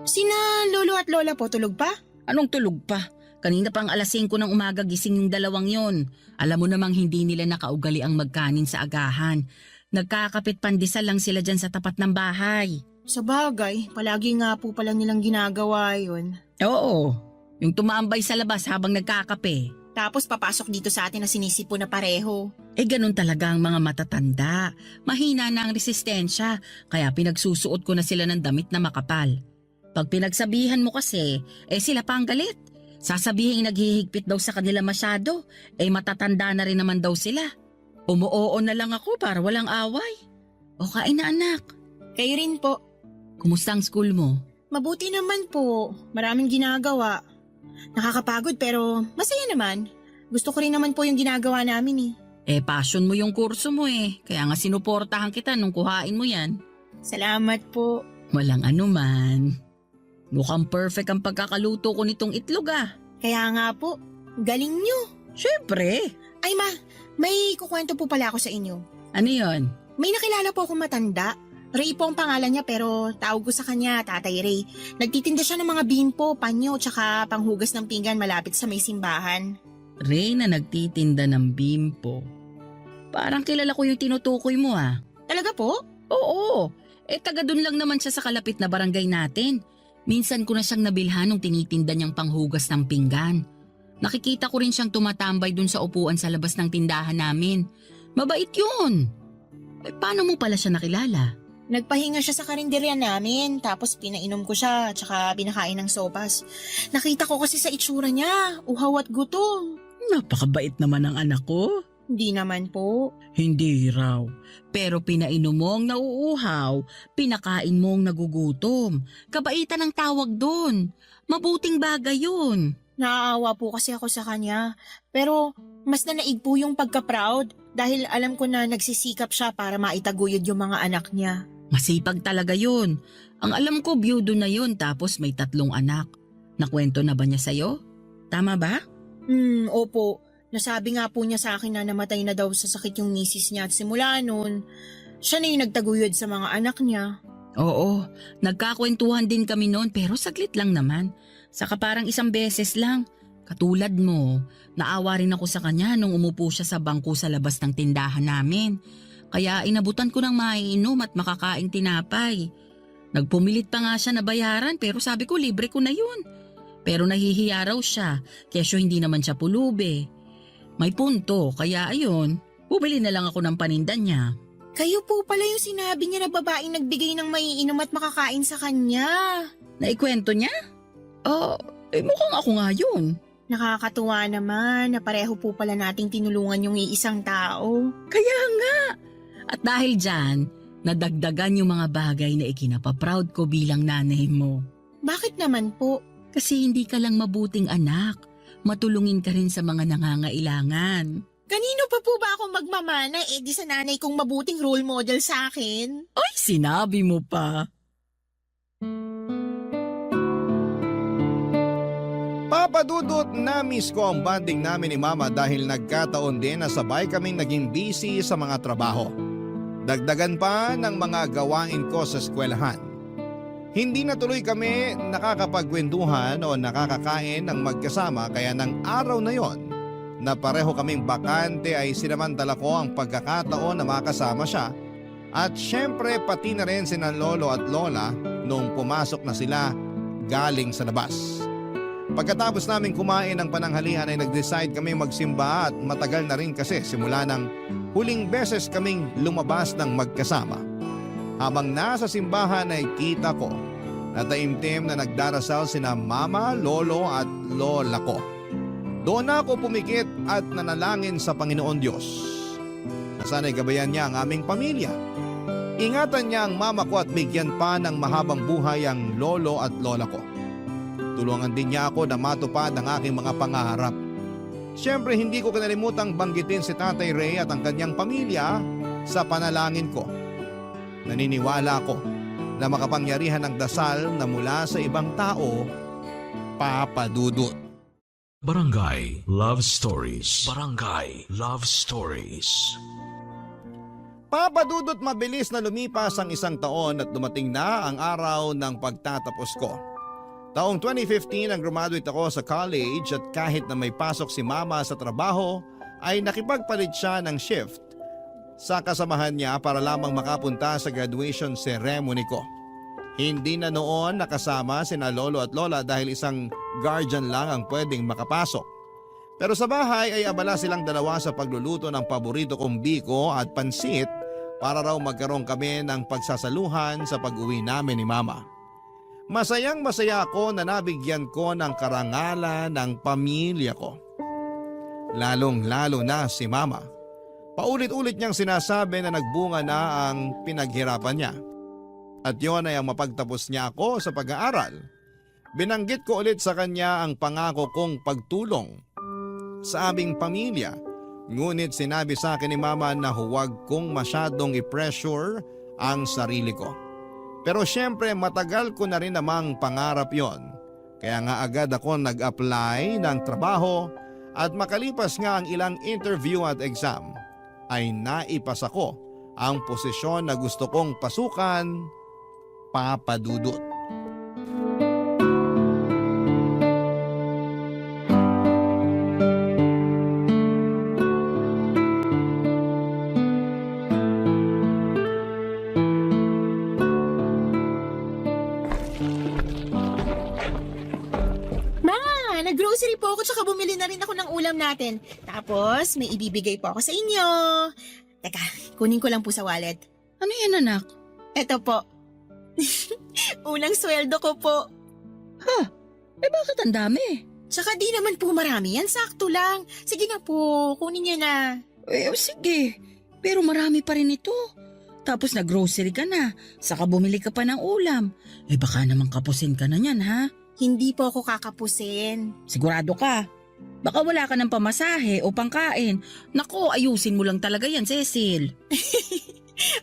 Sina lolo at lola po tulog pa?
Anong tulog pa? Kanina pang alas 5 ng umaga gising yung dalawang yon. Alam mo namang hindi nila nakaugali ang magkanin sa agahan. Nagkakapit pandesal lang sila dyan sa tapat ng bahay.
Sa bagay, palagi nga po pala nilang ginagawa yun.
Oo, yung tumambay sa labas habang nagkakape.
Tapos papasok dito sa atin na sinisipo na pareho.
Ganun talaga ang mga matatanda. Mahina na ang resistensya, kaya pinagsusuot ko na sila ng damit na makapal. Pag pinagsabihan mo kasi, sila pa ang galit. Sasabihin naghihigpit daw sa kanila masyado, matatanda na rin naman daw sila. Umuoo na lang ako para walang away. O kain na anak.
Kayo rin po.
Kumusta ang school mo?
Mabuti naman po. Maraming ginagawa. Nakakapagod pero masaya naman. Gusto ko rin naman po yung ginagawa namin .
Passion mo yung kurso mo . Kaya nga sinuportahan kita nung kuhain mo yan.
Salamat po.
Walang anuman. Mukhang perfect ang pagkakaluto ko nitong itlog .
Kaya nga po, galing nyo.
Syempre.
Ay ma, may kukwento po pala ako sa inyo.
Ano yon?
May nakilala po akong matanda. Ray po ang pangalan niya pero tawag ko sa kanya Tatay Ray. Nagtitinda siya ng mga bimpo, panyo, tsaka panghugas ng pinggan malapit sa may simbahan.
Ray na nagtitinda ng bimpo. Parang kilala ko yung tinutukoy mo .
Talaga po?
Oo. Taga dun lang naman siya sa kalapit na barangay natin. Minsan ko na siyang nabilhan nung tinitinda niyang panghugas ng pinggan. Nakikita ko rin siyang tumatambay dun sa upuan sa labas ng tindahan namin. Mabait yun. Paano mo pala siya nakilala?
Nagpahinga siya sa karinderya namin, tapos pinainom ko siya, tsaka pinakain ng sopas. Nakita ko kasi sa itsura niya, uhaw at gutom.
Napakabait naman ang anak ko.
Hindi naman po.
Hindi raw. Pero pinainom mong nauuhaw, pinakain mong nagugutom. Kabaitan ang tawag doon. Mabuting bagay yun.
Naaawa po kasi ako sa kanya. Pero mas nanaig po yung pagka-proud dahil alam ko na nagsisikap siya para maitaguyod yung mga anak niya.
Masipag talaga yun. Ang alam ko, byudo na yun tapos may 3 anak. Nakwento na ba niya sa'yo? Tama ba?
Opo. Nasabi nga po niya sa akin na namatay na daw sa sakit yung misis niya at simula noon, siya na yung nagtaguyod sa mga anak niya.
Oo, nagkakwentuhan din kami noon pero saglit lang naman. Saka parang isang beses lang. Katulad mo, naawa rin ako sa kanya nung umupo siya sa bangko sa labas ng tindahan namin. Kaya inabutan ko ng maiinom at makakaing tinapay. Nagpumilit pa nga siya na bayaran pero sabi ko libre ko na yun. Pero nahihiya raw siya, kesyo hindi naman siya pulubi. May punto, kaya ayun, bumili na lang ako ng paninda niya.
Kayo po pala yung sinabi niya na babaeng nagbigay ng maiinom at makakain sa kanya.
Naikwento niya? Mukhang ako nga yun.
Nakakatuwa naman na pareho po pala nating tinulungan yung iisang tao.
Kaya nga. At dahil dyan, nadagdagan yung mga bagay na ikinapaproud ko bilang nanay mo.
Bakit naman po?
Kasi hindi ka lang mabuting anak. Matulungin ka rin sa mga nangangailangan.
Kanino pa po ba ako magmamana di sa nanay kong mabuting role model sa akin?
Ay, sinabi mo pa.
Papadudot na miss ko ang bonding namin ni Mama dahil nagkataon din na sabay kaming naging busy sa mga trabaho. Dagdagan pa ng mga gawain ko sa eskwelahan. Hindi na tuloy kami nakakapagkwentuhan o nakakakain ng magkasama kaya ng araw na yon na pareho kaming bakante ay sinamantala ko ang pagkakataon na makasama siya at syempre pati na rin sina lolo at lola nung pumasok na sila galing sa labas. Pagkatapos namin kumain ng pananghalian ay nag-decide kami magsimba at matagal na rin kasi simula ng huling beses kaming lumabas ng magkasama. Habang nasa simbahan ay kita ko na taimtim na nagdarasal sina mama, lolo at lola ko. Doon ako pumikit at nanalangin sa Panginoon Diyos na sana'y gabayan niya ang aming pamilya. Ingatan niya ang mama ko at bigyan pa ng mahabang buhay ang lolo at lola ko. Tulungan din niya ako na matupad ang aking mga pangarap. Siyempre hindi ko kinalimutang banggitin si Tatay Ray at ang kanyang pamilya sa panalangin ko. Naniniwala ako na makapangyarihan ang dasal na mula sa ibang tao, papadudot.
Barangay Love Stories. Barangay Love Stories.
Papadudot mabilis na lumipas ang isang taon at dumating na ang araw ng pagtatapos ko. Taong 2015 ang graduate ako sa college at kahit na may pasok si Mama sa trabaho ay nakipagpalit siya ng shift sa kasamahan niya para lamang makapunta sa graduation ceremony ko. Hindi na noon nakasama sina lolo at lola dahil isang guardian lang ang pwedeng makapasok. Pero sa bahay ay abala silang dalawa sa pagluluto ng paborito kong biko at pansit para raw magkaroon kami ng pagsasaluhan sa pag-uwi namin ni Mama. Masayang masaya ako na nabigyan ko ng karangalan ng pamilya ko. Lalong lalo na si Mama. Paulit-ulit niyang sinasabi na nagbunga na ang pinaghirapan niya. At yon ay ang mapagtapos niya ako sa pag-aaral. Binanggit ko ulit sa kanya ang pangako kong pagtulong sa aming pamilya. Ngunit sinabi sa akin ni Mama na huwag kong masyadong i-pressure ang sarili ko. Pero syempre matagal ko na rin namang pangarap yon. Kaya nga agad ako nag-apply ng trabaho at makalipas nga ang ilang interview at exam ay naipasa ko ang posisyon na gusto kong pasukan, papadudot.
Nag-grocery po ako tsaka bumili na rin ako ng ulam natin. Tapos may ibibigay po ako sa inyo. Teka, kunin ko lang po sa wallet.
Ano yan anak?
Eto po. Unang sweldo ko po.
Bakit ang dami?
Tsaka di naman po marami yan, sakto lang. Sige na po, kunin niyo na.
Sige. Pero marami pa rin ito. Tapos nag-grocery ka na, saka bumili ka pa ng ulam. Baka naman kapusin ka na yan, ha?
Hindi po ako kakapusin.
Sigurado ka? Baka wala ka ng pamasahe o pangkain. Nako, ayusin mo lang talaga yan, Cecil.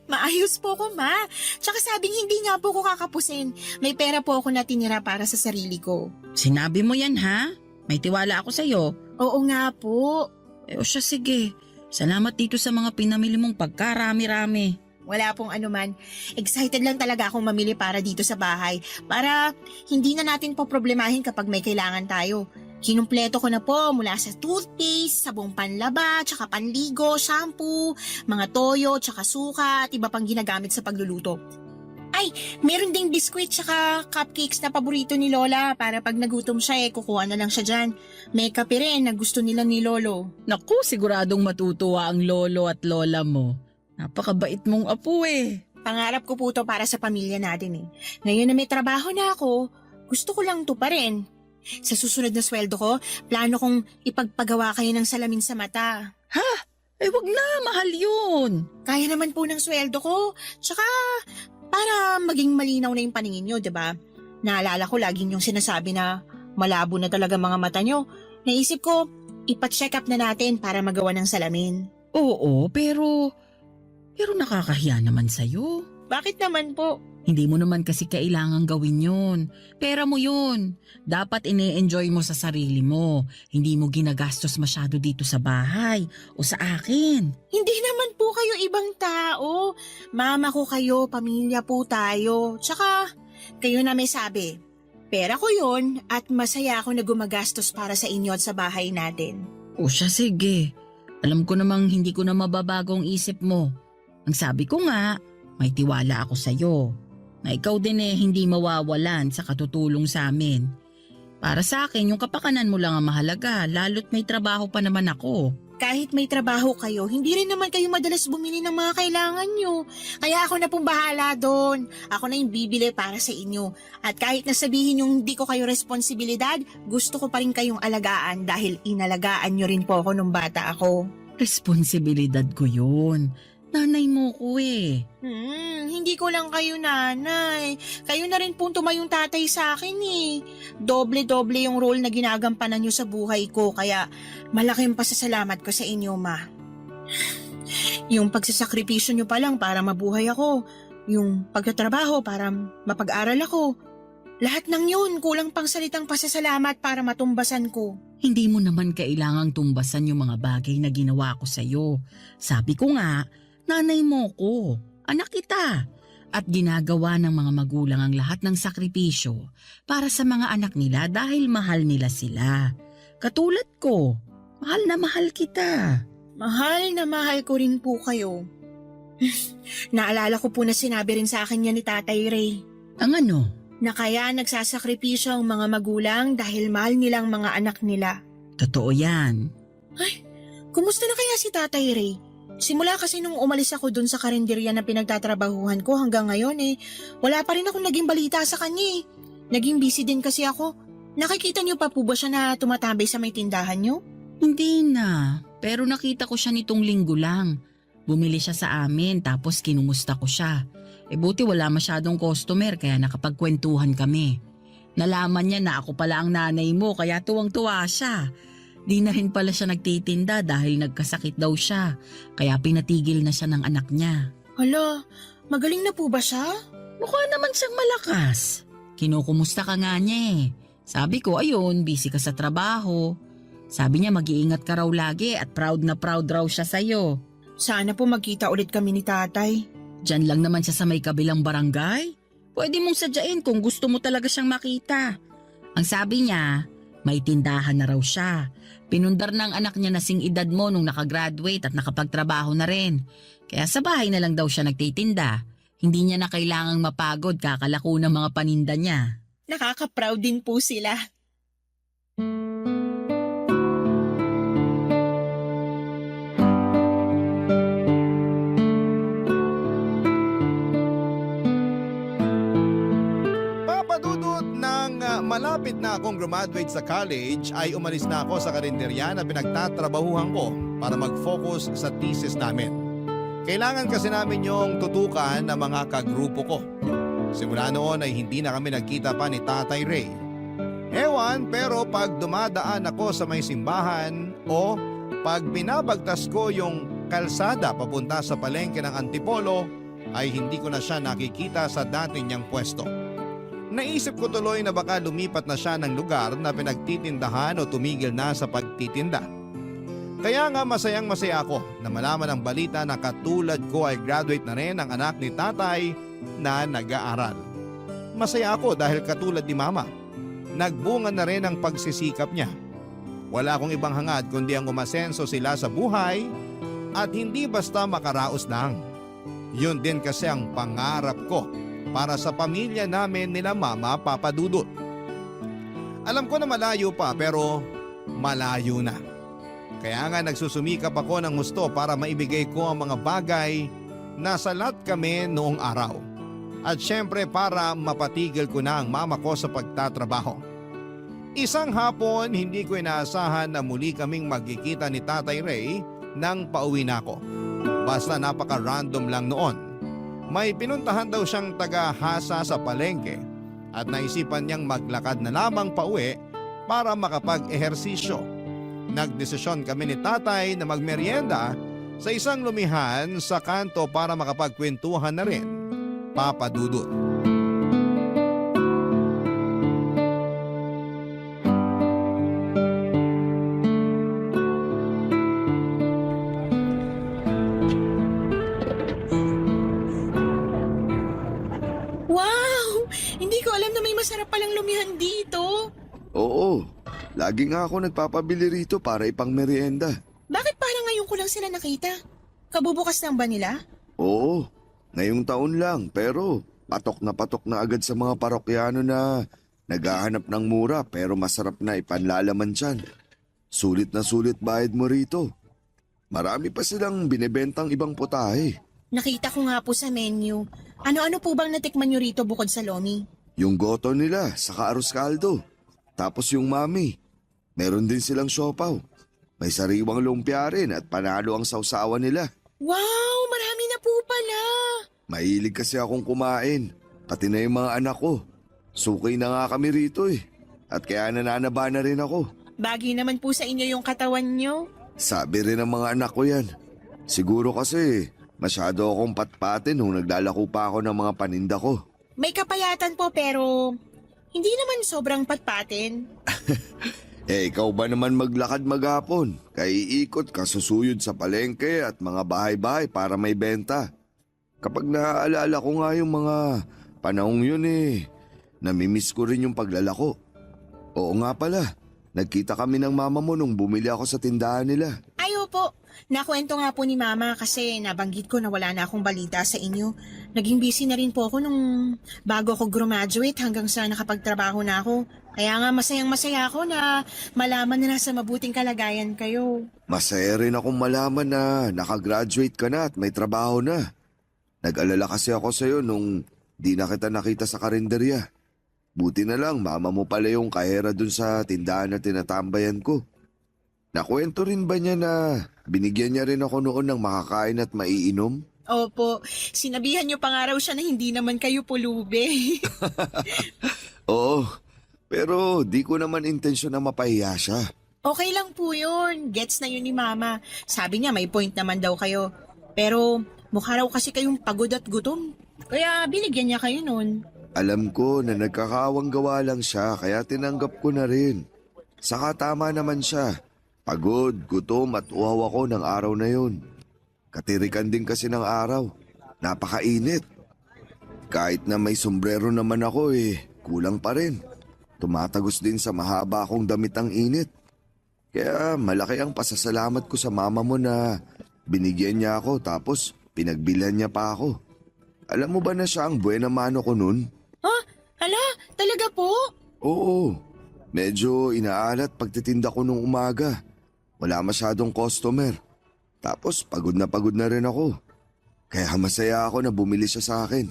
Maayos po ko, ma. Tsaka sabing hindi nga po ko kakapusin. May pera po ako natinira para sa sarili ko.
Sinabi mo yan, ha? May tiwala ako sa'yo.
Oo nga po.
O siya, sige. Salamat dito sa mga pinamili mong pagkarami-rami.
Wala pong anuman. Excited lang talaga akong mamili para dito sa bahay. Para hindi na natin poproblemahin kapag may kailangan tayo. Kinumpleto ko na po mula sa toothpaste, sabong panlaba, tsaka panligo, shampoo, mga toyo, tsaka suka at iba pang ginagamit sa pagluluto. Ay, meron ding biskwit tsaka cupcakes na paborito ni Lola para pag nagutom siya kukuha na lang siya dyan. May kape rin na gusto nila ni Lolo.
Naku, siguradong matutuwa ang lolo at lola mo. Napakabait mong apo eh.
Pangarap ko po to para sa pamilya natin eh. Ngayon na may trabaho na ako, gusto ko lang to pa rin. Sa susunod na sweldo ko, plano kong ipagpagawa kayo ng salamin sa mata.
Eh wag na, mahal yun.
Kaya naman po ng sweldo ko. Tsaka, para maging malinaw na yung paningin nyo, diba? Naalala ko lagi yung sinasabi na malabo na talaga mga mata nyo. Naisip ko, ipa-check up na natin para magawa ng salamin.
Oo, pero nakakahiya naman sa'yo.
Bakit naman po?
Hindi mo naman kasi kailangang gawin yun. Pera mo yun. Dapat ine-enjoy mo sa sarili mo. Hindi mo ginagastos masyado dito sa bahay o sa akin.
Hindi naman po kayo ibang tao. Mama ko kayo, pamilya po tayo. Tsaka, kayo na may sabi. Pera ko yun at masaya ako na gumagastos para sa inyo at sa bahay natin.
O siya, sige. Alam ko namang hindi ko na mababago ang isip mo. Ang sabi ko nga, may tiwala ako sa'yo. Na ikaw din hindi mawawalan sa katutulong sa amin. Para sa akin, yung kapakanan mo lang ang mahalaga, lalo't may trabaho pa naman ako.
Kahit may trabaho kayo, hindi rin naman kayo madalas bumili ng mga kailangan nyo. Kaya ako na pong bahala doon. Ako na yung bibili para sa inyo. At kahit nasabihin yung hindi ko kayo responsibilidad, gusto ko pa rin kayong alagaan dahil inalagaan nyo rin po ako nung bata ako.
Responsibilidad ko yun. Nanay mo ko eh.
Hindi ko lang kayo nanay. Kayo na rin po tumayong tatay sa akin eh. Doble-doble yung role na ginagampanan nyo sa buhay ko, kaya malaking pasasalamat ko sa inyo, ma. Yung pagsasakripisyo nyo pa lang para mabuhay ako, yung pagtatrabaho para mapag-aral ako, lahat ng yun kulang pang salitang pasasalamat para matumbasan ko.
Hindi mo naman kailangang tumbasan yung mga bagay na ginawa ko sa'yo. Sabi ko nga, nanay mo ko, anak kita. At ginagawa ng mga magulang ang lahat ng sakripisyo para sa mga anak nila dahil mahal nila sila. Katulad ko, mahal na mahal kita.
Mahal na mahal ko rin po kayo. Naalala ko po na sinabi rin sa akin yan ni Tatay Ray.
Ang ano?
Na kaya nagsasakripisyo ang mga magulang dahil mahal nilang mga anak nila.
Totoo yan.
Kumusta na kaya si Tatay Ray? Simula kasi nung umalis ako dun sa karinderya na pinagtatrabahuhan ko hanggang ngayon wala pa rin akong naging balita sa kanya. Naging busy din kasi ako. Nakikita niyo pa po ba siya na tumatambay sa may tindahan niyo?
Hindi na, pero nakita ko siya nitong linggo lang. Bumili siya sa amin tapos kinumusta ko siya. Buti wala masyadong customer kaya nakapagkwentuhan kami. Nalaman niya na ako pala ang nanay mo kaya tuwang-tuwa siya. Di na rin pala siya nagtitinda dahil nagkasakit daw siya. Kaya pinatigil na siya ng anak niya.
Hala, magaling na po ba siya?
Mukha naman siyang malakas. Kinukumusta ka nga niya. Sabi ko, ayun, busy ka sa trabaho. Sabi niya mag-iingat ka raw lagi at proud na proud raw siya sa'yo.
Sana po magkita ulit kami ni Tatay.
Diyan lang naman siya sa may kabilang barangay. Pwede mong sadyain kung gusto mo talaga siyang makita. Ang sabi niya, may tindahan na raw siya. Pinundar ng anak niya na sing edad mo nung nakagraduate at nakapagtrabaho na rin. Kaya sa bahay na lang daw siya nagtitinda. Hindi niya na kailangang mapagod kakalako ng mga paninda niya.
Nakaka-proud din po sila.
Malapit na akong graduate sa college ay umalis na ako sa karinderya na pinagtatrabahuhan ko para mag-focus sa thesis namin. Kailangan kasi namin yung tutukan ng mga kagrupo ko. Simula noon ay hindi na kami nagkita pa ni Tatay Ray. Ewan, pero pag dumadaan ako sa may simbahan o pag binabagtas ko yung kalsada papunta sa palengke ng Antipolo ay hindi ko na siya nakikita sa dati niyang pwesto. Naisip ko tuloy na baka lumipat na siya ng lugar na pinagtitindahan o tumigil na sa pagtitinda. Kaya nga masayang-masaya ako na malaman ang balita na katulad ko ay graduate na rin ang anak ni tatay na nag-aaral. Masaya ako dahil katulad ni mama, nagbunga na rin ang pagsisikap niya. Wala akong ibang hangad kundi ang umasenso sila sa buhay at hindi basta makaraos lang. Yun din kasi ang pangarap ko para sa pamilya namin nila Mama Papa Dudut. Alam ko na malayo pa pero malayo na. Kaya nga nagsusumikap ako ng gusto para maibigay ko ang mga bagay na salat kami noong araw. At syempre para mapatigil ko na ang mama ko sa pagtatrabaho. Isang hapon hindi ko inaasahan na muli kaming magkikita ni Tatay Ray nang pauwi na ako. Basta napaka-random lang noon. May pinuntahan daw siyang taga-hasa sa palengke at naisipan niyang maglakad na lamang pauwi para makapag-ehersisyo. Nagdesisyon kami ni Tatay na magmeryenda sa isang lumihan sa kanto para makapagkwentuhan na rin, Papa Dudut.
Wow! Hindi ko alam na may masarap palang lumihan dito.
Oo, lagi nga ako nagpapabili rito para ipang merienda.
Bakit parang ngayon ko lang sila nakita? Kabubukas lang ba nila?
Oo, ngayong taon lang pero patok na agad sa mga parokyano na naghahanap ng mura pero masarap na ipanlalaman dyan. Sulit na sulit bayad mo rito. Marami pa silang binibentang ibang putahe.
Nakita ko nga po sa menu. Ano-ano po bang natikman nyo rito bukod sa lomi?
Yung goto nila, saka arroz caldo. Tapos yung mami. Meron din silang siopaw. May sariwang lumpia rin at panalo ang sausawan nila.
Wow! Marami na po pala!
Mahilig kasi akong kumain. Pati na yung mga anak ko. Suki na nga kami rito eh. At kaya nananaba na rin ako.
Bagay naman po sa inyo yung katawan nyo.
Sabi rin ng mga anak ko yan. Siguro kasi masyado akong patpatin nung naglalako pa ako ng mga paninda ko.
May kapayatan po pero hindi naman sobrang patpatin.
Ikaw ba naman maglakad maghapon? Kaya iikot ka susuyod sa palengke at mga bahay-bahay para may benta. Kapag naaalala ko nga yung mga panahong yun namimiss ko rin yung paglalako. Oo nga pala, nagkita kami ng mama mo nung bumili ako sa tindahan nila.
Ayo po, nakwento nga po ni Mama kasi nabanggit ko na wala na akong balita sa inyo. Naging busy na rin po ako nung bago ako graduate hanggang sa nakapagtrabaho na ako. Kaya nga masayang-masaya ako na malaman na nasa mabuting kalagayan kayo.
Masaya rin akong malaman na nakagraduate ka na at may trabaho na. Nag-alala kasi ako sa'yo nung di na kita nakita sa karinderya. Buti na lang mama mo pala yung kahera dun sa tindahan na tinatambayan ko. Nakwento rin ba niya na binigyan niya rin ako noon ng makakain at maiinom?
Opo, sinabihan niyo pa nga raw siya na hindi naman kayo pulube.
Oo, pero di ko naman intensyon na mapahiya siya.
Okay lang po yun. Gets na yun ni Mama. Sabi niya may point naman daw kayo. Pero mukha raw kasi kayong pagod at gutom. Kaya binigyan niya kayo nun.
Alam ko na nagkakawang gawa lang siya kaya tinanggap ko na rin. Saka tama naman siya. Pagod, gutom at uhaw ako ng araw na yun. Katirikan din kasi ng araw. Napakainit. Kahit na may sombrero naman ako kulang pa rin. Tumatagos din sa mahaba akong damit ang init. Kaya malaki ang pasasalamat ko sa mama mo na binigyan niya ako tapos pinagbilhan niya pa ako. Alam mo ba na siya ang buena mano ko nun?
Hala, talaga po?
Oo, medyo inaalat pagtitinda ko nung umaga. Wala masyadong customer. Tapos pagod na rin ako. Kaya masaya ako na bumili siya sa akin.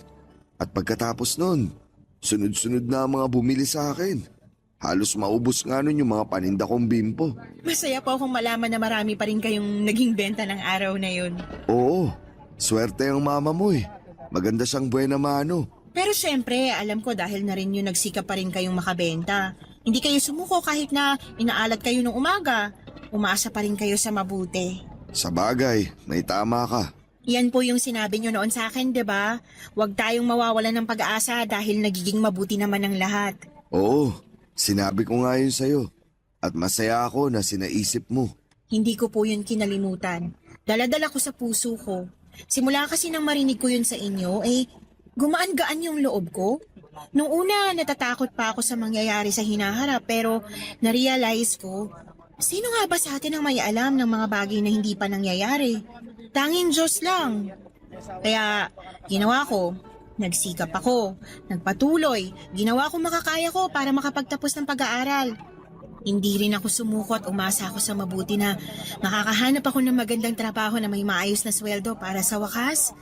At pagkatapos nun, sunod-sunod na ang mga bumili sa akin. Halos maubos nga nun yung mga paninda kong bimpo.
Masaya po akong malaman na marami pa rin kayong naging benta ng araw na yun.
Oo, swerte ang mama mo Maganda siyang buena mano.
Pero syempre, alam ko dahil na rin yun nagsikap pa rin kayong makabenta. Hindi kayo sumuko kahit na inaalat kayo nung umaga. Umaasa pa rin kayo sa mabuti.
Sa bagay, may tama ka.
Yan po yung sinabi nyo noon sa akin, 'di ba? Huwag tayong mawawalan ng pag-asa dahil nagiging mabuti naman ang lahat.
Oo, sinabi ko nga yun sa'yo. At masaya ako na sinaisip mo.
Hindi ko po yun kinalimutan. Dala-dala ko sa puso ko. Simula kasi nang marinig ko yun sa inyo, gumaan-gaan yung loob ko. Nung una, natatakot pa ako sa mangyayari sa hinaharap pero narealize ko, sino nga ba sa atin ang may alam ng mga bagay na hindi pa nangyayari? Tanging Diyos lang. Kaya ginawa ko, nagsikap ako, nagpatuloy, ginawa ko makakaya ko para makapagtapos ng pag-aaral. Hindi rin ako sumuko at umasa ako sa mabuti na makakahanap ako ng magandang trabaho na may maayos na sweldo para sa wakas.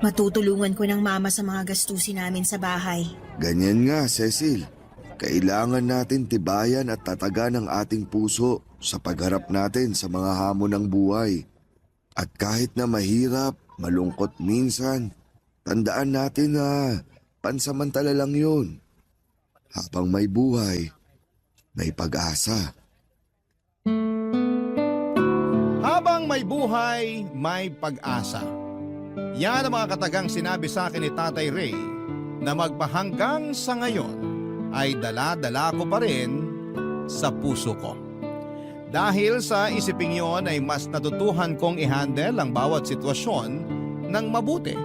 Matutulungan ko ng mama sa mga gastusin namin sa bahay.
Ganyan nga, Cecil. Kailangan natin tibayan at tatagan ang ating puso sa pagharap natin sa mga hamon ng buhay. At kahit na mahirap, malungkot minsan, tandaan natin na pansamantala lang yun. Habang may buhay, may pag-asa.
Habang may buhay, may pag-asa. Yan ang mga katagang sinabi sa akin ni Tatay Ray na magpahanggang sa ngayon ay dala-dala ko pa rin sa puso ko. Dahil sa isiping yon ay mas natutuhan kong i-handle ang bawat sitwasyon ng mabuti.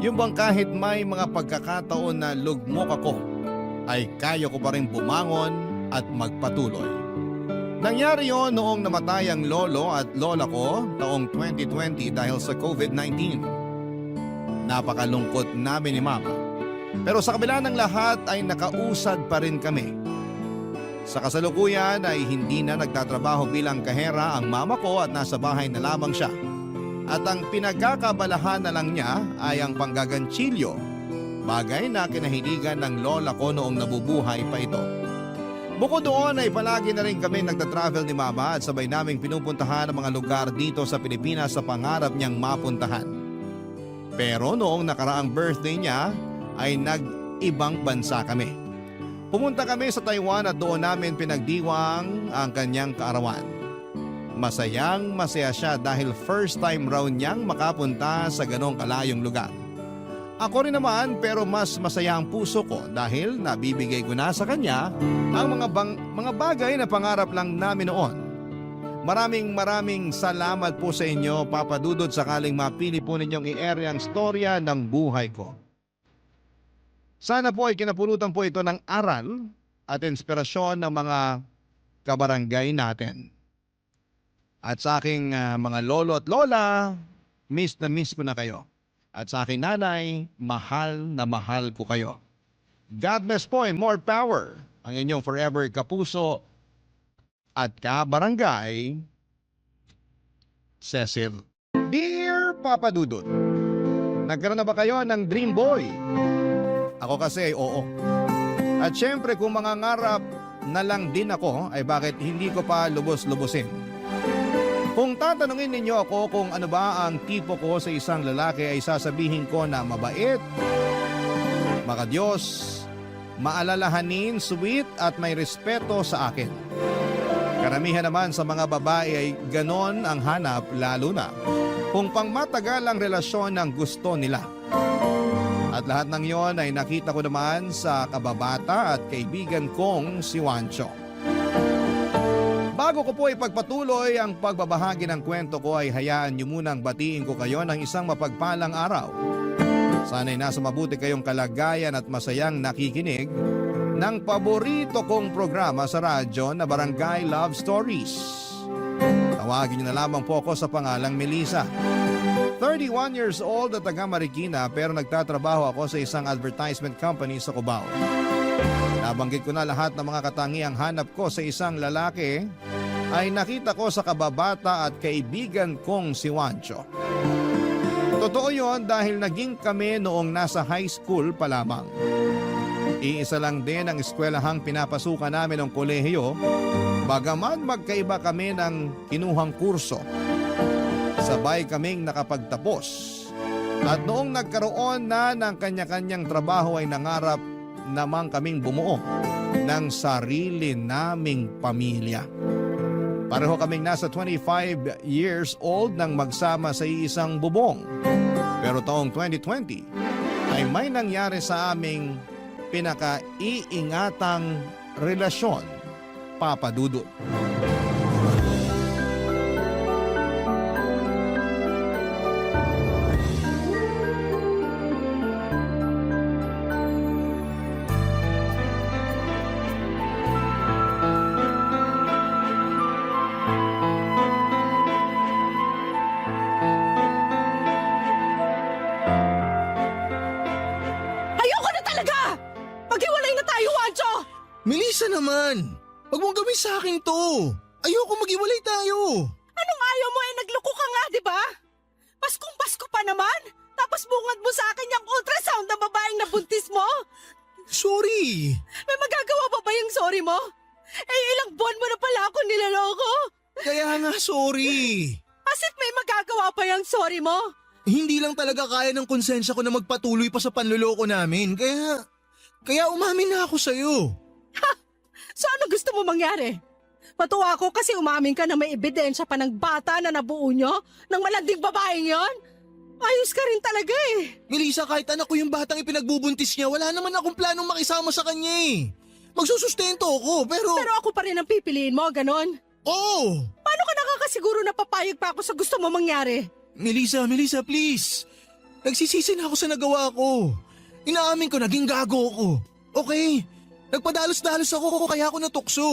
Yung bang kahit may mga pagkakataon na lugmok ako, ay kaya ko pa rin bumangon at magpatuloy. Nangyari yon noong namatay ang lolo at lola ko taong 2020 dahil sa COVID-19. Napakalungkot namin ni Mama. Pero sa kabila ng lahat ay nakausad pa rin kami. Sa kasalukuyan ay hindi na nagtatrabaho bilang kahera ang mama ko at nasa bahay na lamang siya. At ang pinagkakabalahan na lang niya ay ang panggaganchilyo, bagay na kinahiligan ng lola ko noong nabubuhay pa ito. Bukod doon ay palagi na rin kami nagtatravel ni Mama at sabay naming pinupuntahan ang mga lugar dito sa Pilipinas sa pangarap niyang mapuntahan. Pero noong nakaraang birthday niya ay nag-ibang bansa kami. Pumunta kami sa Taiwan at doon namin pinagdiwang ang kanyang kaarawan. Masayang masaya siya dahil first time raw niyang makapunta sa ganong kalayong lugar. Ako rin naman pero mas masaya ang puso ko dahil nabibigay ko na sa kanya ang mga bagay na pangarap lang namin noon. Maraming salamat po sa inyo, Papa Dudut, sakaling mapili po ninyong i-ere ang storya ng buhay ko. Sana po ay kinapulutan po ito ng aral at inspirasyon ng mga kabarangay natin. At sa aking mga lolo at lola, miss na miss ko na kayo. At sa aking nanay, mahal na mahal ko kayo. God bless po and more power ang inyong forever kapuso at kabarangay, Cecil. Dear Papa Dudut, nagkaroon na ba kayo ng dream boy? Ako kasi ay oo. At syempre kung mangangarap na lang din ako ay bakit hindi ko pa lubos-lubusin. Kung tatanungin ninyo ako kung ano ba ang tipo ko sa isang lalaki ay sasabihin ko na mabait, makadiyos, maalalahanin, sweet at may respeto sa akin. Karamihan naman sa mga babae ay ganon ang hanap lalo na kung pangmatagal ang relasyon ng gusto nila. At lahat ng yon ay nakita ko naman sa kababata at kaibigan kong si Juancho. Bago ko po ipagpatuloy ang pagbabahagi ng kwento ko ay hayaan niyo munang batiin ko kayo ng isang mapagpalang araw. Sana'y nasa mabuti kayong kalagayan at masayang nakikinig ng paborito kong programa sa radyo na Barangay Love Stories. Tawagin niyo na lamang po ako sa pangalang Melissa. 31 years old at taga Marikina pero nagtatrabaho ako sa isang advertisement company sa Cubao. Nabanggit ko na lahat ng mga katangiang hanap ko sa isang lalaki ay nakita ko sa kababata at kaibigan kong si Juancho. Totoo yon dahil naging kami noong nasa high school pa lamang. Iisa lang din ang eskwelahang pinapasukan namin ng kolehiyo, bagaman magkaiba kami ng kinuhang kurso. Sabay kaming nakapagtapos. At noong nagkaroon na ng kanya-kanyang trabaho ay nangarap namang kaming bumuo ng sarili naming pamilya. Pareho kaming nasa 25 years old nang magsama sa iisang bubong. Pero taong 2020 ay may nangyari sa aming pinaka-iingatang relasyon, Papa Dudut.
Melissa naman, wag mong gawin sa akin to. Ayoko maghiwalay tayo.
Anong ayaw mo nagloko ka nga, di ba? Paskong Pasko pa naman. Tapos bungad mo sa akin yung ultrasound ng babaeng nabuntis mo.
Sorry.
May magagawa pa ba yung sorry mo? Ilang buwan mo na pala ako nilaloko.
Kaya nga sorry.
Asit may magagawa pa yung sorry mo?
Hindi lang talaga kaya ng konsensya ko na magpatuloy pa sa panloloko namin. Kaya umamin na ako sa'yo.
So ano gusto mo mangyari? Patuwa ako kasi umamin ka na may ebidensya pa ng bata na nabuo nyo ng malanding babaeng yon. Ayos ka rin talaga eh.
Melissa, kahit anak ko yung batang ipinagbubuntis niya, wala naman akong planong makisama sa kanya eh. Magsusustento ako, pero...
Pero ako pa rin ang pipiliin mo, ganon.
Oo!
Paano ka nakakasiguro na papayag pa ako sa gusto mo mangyari?
Melissa, please. Nagsisisi na ako sa nagawa ko. Inaamin ko, naging gago ako. Okay? Nagpadalos-dalos ako kaya ako natukso.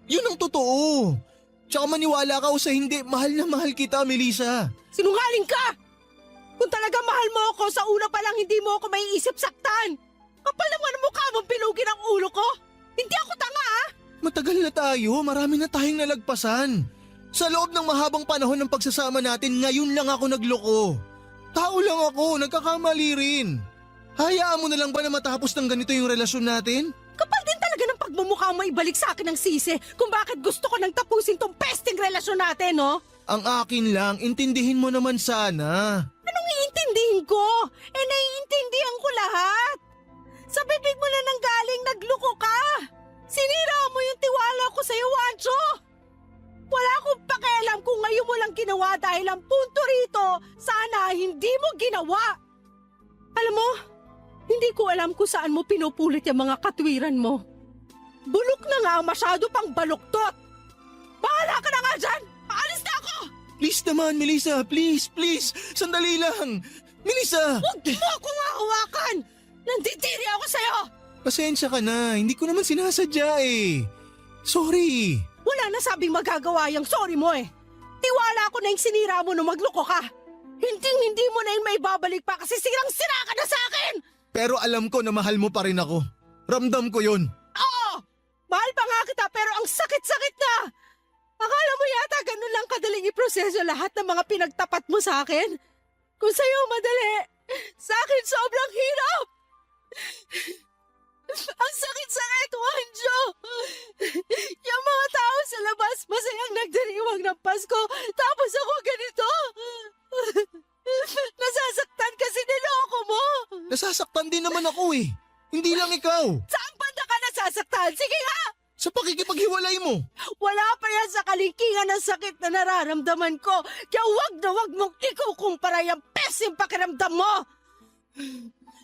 Yun ang totoo. Tsaka maniwala ka o sa hindi, mahal na mahal kita, Melissa.
Sinungaling ka! Kung talaga mahal mo ako, sa una pa lang hindi mo ako maiisip saktan. Kapal naman ang mukha mong bilugin ang ulo ko. Hindi ako tanga ah!
Matagal na tayo, marami na tayong nalagpasan. Sa loob ng mahabang panahon ng pagsasama natin, ngayon lang ako nagloko. Tao lang ako, nagkakamali rin. Hayaan mo na lang ba na matapos ng ganito yung relasyon natin?
Kapal din talaga ng pagmumukha mo ibalik sa akin ng sisi kung bakit gusto ko nang tapusin tong pesting relasyon natin, no?
Ang akin lang, intindihin mo naman sana.
Anong iintindihin ko? Naiintindihan ko lahat. Sa bibig mo na nanggaling, nagluko ka. Sinira mo yung tiwala ko sa'yo, Wancho. Wala akong pakialam kung ngayon mo lang ginawa dahil ang punto rito, sana hindi mo ginawa. Alam mo, hindi ko alam kung saan mo pinupulit yung mga katwiran mo. Bulok na nga, masyado pang baluktot. Bahala ka na nga dyan! Aalis na ako!
Please naman, Melissa, please. Sandali lang. Melissa!
Huwag mo akong hawakan! Nanditiri ako sa'yo!
Pasensya ka na, hindi ko naman sinasadya eh. Sorry.
Wala na sabing magagawa yung sorry mo eh. Tiwala ko na yung sinira mo nung magloko ka. Hindi mo na yung may babalik pa kasi sirang-sira ka na sa akin!
Pero alam ko na mahal mo pa rin ako. Ramdam ko yun.
Oo! Mahal pa nga kita pero ang sakit-sakit na! Akala mo yata ganun lang kadaling iproseso lahat ng mga pinagtapat mo sa akin? Kung sa'yo madali, sa akin sobrang hirap! Ang sakit-sakit, Wanjo! Yung mga tao sa labas masayang nagdiriwang ng Pasko tapos ako ganito! Nasasaktan kasi niloko mo!
Nasasaktan din naman ako eh. Hindi lang ikaw.
Saan banda ka nasasaktan? Sige nga!
Sa pakikipaghiwalay mo.
Wala pa yan sa kalingkingan ng sakit na nararamdaman ko. Kaya wag na wag mong ikukumpara yung pesim pakiramdam mo.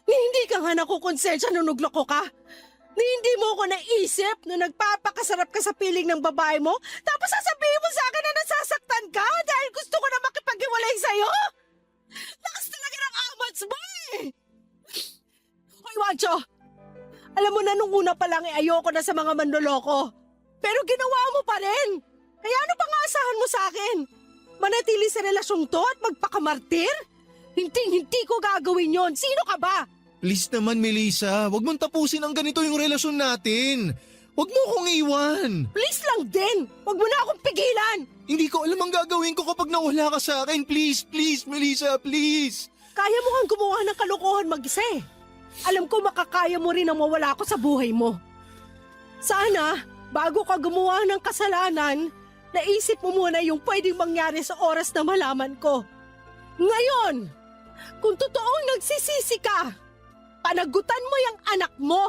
Ni hindi ka nga nakukonsensya nung nagloko ka. Ni hindi mo ko naisip na nagpapakasarap ka sa piling ng babae mo. Tapos sasabihin mo sa akin na nasasaktan ka dahil gusto ko na makipaghiwalay sa'yo. Lakas talaga ng amats mo eh. Hoy, Wancho. Alam mo na nung una pa lang ayoko na sa mga manloloko. Pero ginawa mo pa rin. Kaya ano pang aasahan mo sa akin? Manatili sa relasyong to at magpakamartir? Hindi ko gagawin yon. Sino ka ba?
Please naman, Melissa. Huwag mong tapusin ang ganito yung relasyon natin. Huwag mo akong iwan.
Please lang din. Huwag mo na akong pigilan.
Hindi ko alam ang gagawin ko kapag nawala ka sa akin. Please, Melissa, please.
Kaya mo kang gumawa ng kalokohan mag-isa eh. Alam ko makakaya mo rin na mawala ako sa buhay mo. Sana, bago ka gumawa ng kasalanan, naisip mo muna yung pwedeng mangyari sa oras na malaman ko. Ngayon, kung totoong nagsisisi ka, panagutan mo yung anak mo.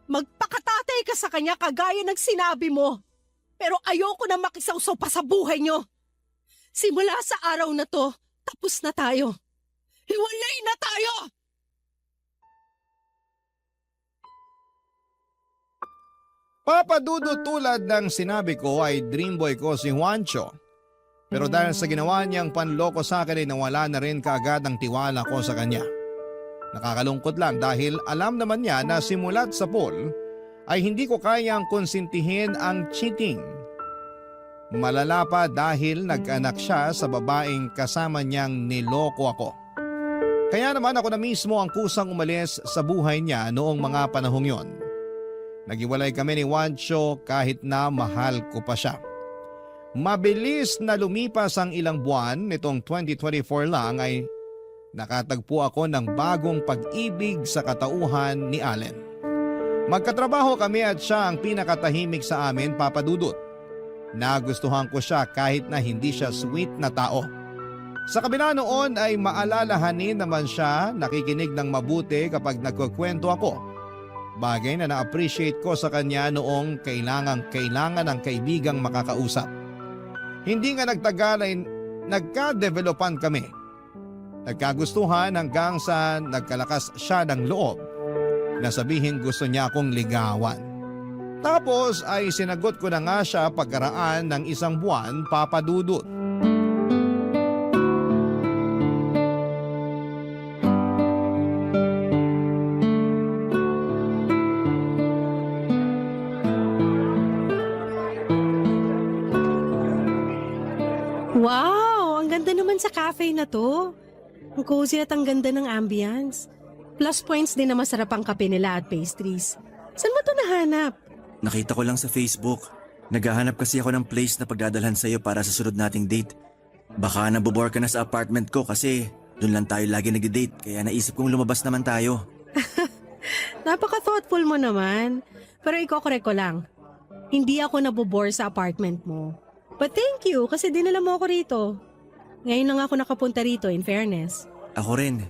Magpakatatay ka sa kanya kagaya ng sinabi mo. Pero ayoko na makisawsaw pa sa buhay nyo. Simula sa araw na to, tapos na tayo. Hiwalay na tayo!
Papadudo tulad ng sinabi ko ay dream boy ko si Juancho. Pero dahil sa ginawa niyang panloko sa akin ay nawala na rin kaagad ang tiwala ko sa kanya. Nakakalungkot lang dahil alam naman niya na simulat sa pool ay hindi ko kayang konsintihin ang cheating. Malala pa dahil nag-anak siya sa babaeng kasama niyang niloko ako. Kaya naman ako na mismo ang kusang umalis sa buhay niya noong mga panahong yon. Naghiwalay kami ni Juancho kahit na mahal ko pa siya. Mabilis na lumipas ang ilang buwan, nitong 2024 lang ay nakatagpo ako ng bagong pag-ibig sa katauhan ni Allen. Magkatrabaho kami at siya ang pinakatahimik sa amin, Papa Dudut. Nagustuhan ko siya kahit na hindi siya sweet na tao. Sa kabila noon ay maalalahanin naman siya, nakikinig ng mabuti kapag nagkukwento ako. Bagay na na-appreciate ko sa kanya noong kailangan ng kaibigang makakausap. Hindi nga nagtagal ay nagka-developan kami. Nagkagustuhan hanggang sa nagkalakas siya ng loob na sabihin gusto niya akong ligawan. Tapos ay sinagot ko na nga siya pagkaraan ng isang buwan, Papa Dudut.
Wow! Ang ganda naman sa cafe na to. Ang cozy at ang ganda ng ambience. Plus points din na masarap ang kape nila at pastries. Saan mo to nahanap?
Nakita ko lang sa Facebook. Naghahanap kasi ako ng place na pagdadalhan sa'yo para sa sunod nating date. Baka nabobore ka na sa apartment ko kasi doon lang tayo lagi nag-date kaya naisip kong lumabas naman tayo.
Napaka-thoughtful mo naman. Pero iko-correct ko lang. Hindi ako nabobore sa apartment mo. But thank you kasi dinala mo ako rito. Ngayon lang ako nakapunta rito in fairness.
Ako rin.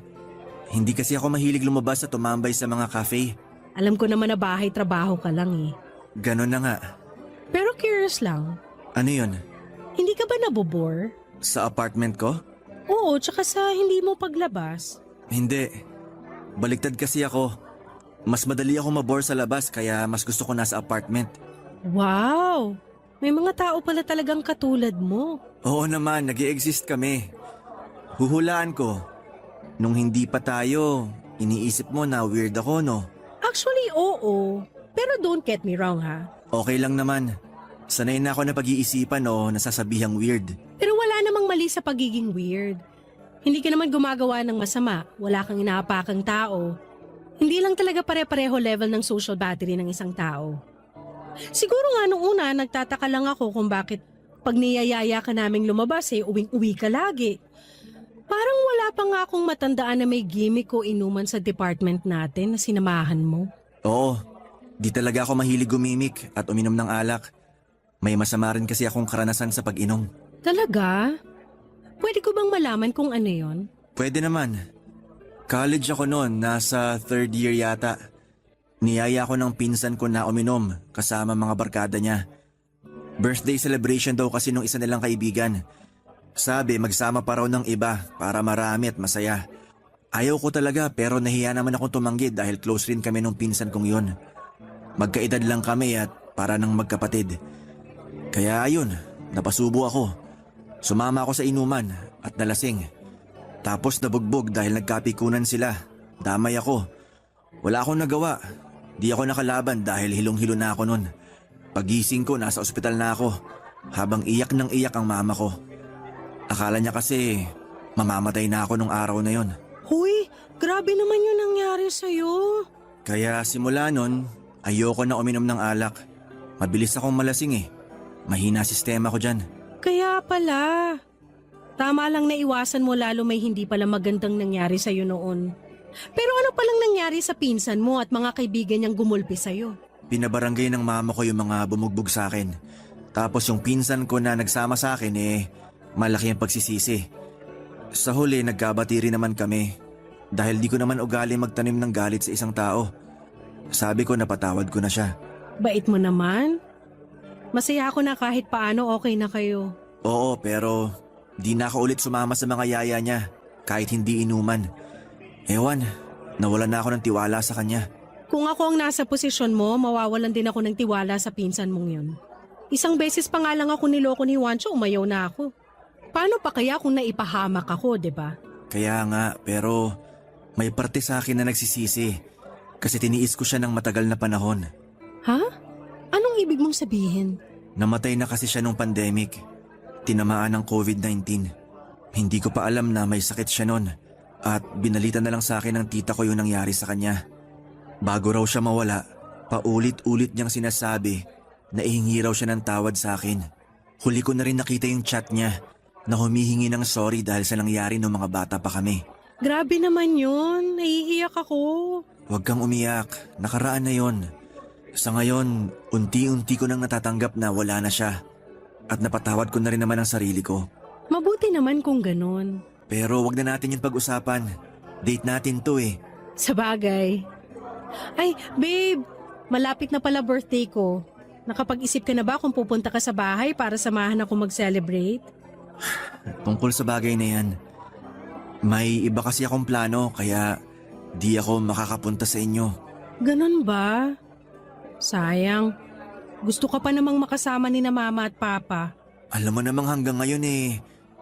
Hindi kasi ako mahilig lumabas at tumambay sa mga cafe.
Alam ko naman na bahay trabaho ka lang eh.
Ganon na nga.
Pero curious lang.
Ano yun?
Hindi ka ba nabobore?
Sa apartment ko?
Oo, tsaka sa hindi mo paglabas.
Hindi. Baliktad kasi ako. Mas madali ako mabore sa labas kaya mas gusto ko nasa apartment.
Wow! May mga tao pala talagang katulad mo.
Oo naman, nag-i-exist kami. Huhulaan ko. Nung hindi pa tayo, iniisip mo na weird ako, no?
Actually, oo. Pero don't get me wrong ha.
Okay lang naman. Sanay na ako na pag-iisipan o nasasabihang weird.
Pero wala namang mali sa pagiging weird. Hindi ka naman gumagawa ng masama. Wala kang inaapakang tao. Hindi lang talaga pare-pareho level ng social battery ng isang tao. Siguro nga nung una, nagtataka lang ako kung bakit pag niyayaya ka naming lumabas uwing-uwi ka lagi. Parang wala pa nga akong matandaan na may gimmick o inuman sa department natin na sinamahan mo.
Oo, di talaga ako mahilig gumimik at uminom ng alak. May masama rin kasi akong karanasan sa pag-inom.
Talaga? Pwede ko bang malaman kung ano yon?
Pwede naman. College ako noon, nasa third year yata. Niyaya ko ng pinsan ko na uminom kasama mga barkada niya. Birthday celebration daw kasi nung isa nilang kaibigan. Sabi magsama pa raw ng iba para marami at masaya. Ayaw ko talaga pero nahiya naman akong tumanggi dahil close rin kami nung pinsan kong yun. Magkaedad lang kami at para nang magkapatid. Kaya ayun, napasubo ako. Sumama ako sa inuman at nalasing. Tapos nabugbog dahil nagkapikunan sila. Damay ako. Wala akong nagawa. Di ako nakalaban dahil hilong-hilo na ako nun. Pagising ko, nasa ospital na ako. Habang iyak ng iyak ang mama ko. Akala niya kasi mamamatay na ako nung araw na yon.
Huy, grabe naman yung nangyari sa'yo.
Kaya simula nun, ayoko na uminom ng alak. Mabilis akong malasing eh. Mahina sistema ko dyan.
Kaya pala. Tama lang na iwasan mo lalo may hindi pala magandang nangyari sa'yo noon. Pero ano palang nangyari sa pinsan mo at mga kaibigan niyang gumulpi sa'yo?
Pinabarangay ng mama ko yung mga bumugbog sa akin. Tapos yung pinsan ko na nagsama sa akin malaki ang pagsisisi. Sa huli nagkabati rin naman kami. Dahil di ko naman ugali magtanim ng galit sa isang tao. Sabi ko napatawad ko na siya.
Bait mo naman. Masaya ako na kahit paano okay na kayo.
Oo pero di na ako ulit sumama sa mga yaya niya. Kahit hindi inuman. Ewan, nawalan na ako ng tiwala sa kanya.
Kung ako ang nasa posisyon mo, mawawalan din ako ng tiwala sa pinsan mong yun. Isang beses pa nga lang ako niloko ni Juancho, umayaw na ako. Paano pa kaya kung naipahamak ako, di ba?
Kaya nga, pero may parte sa akin na nagsisisi. Kasi tiniis ko siya ng matagal na panahon.
Ha? Anong ibig mong sabihin?
Namatay na kasi siya nung pandemic. Tinamaan ng COVID-19. Hindi ko pa alam na may sakit siya nun. At binalita na lang sa akin ng tita ko yung nangyari sa kanya. Bago raw siya mawala, Paulit-ulit niyang sinasabi na ihingi raw siya ng tawad sa akin. Huli ko na rin nakita yung chat niya na humihingi ng sorry dahil sa nangyari nung mga bata pa kami.
Grabe naman yun. Naiiyak ako.
Huwag kang umiyak, nakaraan na yon. Sa ngayon, unti-unti ko nang natatanggap na wala na siya. At napatawad ko na rin naman ang sarili ko.
Mabuti naman kung ganun.
Pero wag na natin yung pag-usapan. Date natin to eh.
Sa bagay. Ay, babe, malapit na pala birthday ko. Nakapag-isip ka na ba kung pupunta ka sa bahay para samahan ako mag-celebrate?
Tungkol sa bagay na yan, may iba kasi akong plano kaya di ako makakapunta sa inyo.
Ganon ba? Sayang. Gusto ka pa namang makasama ni na mama at papa.
Alam mo namang hanggang ngayon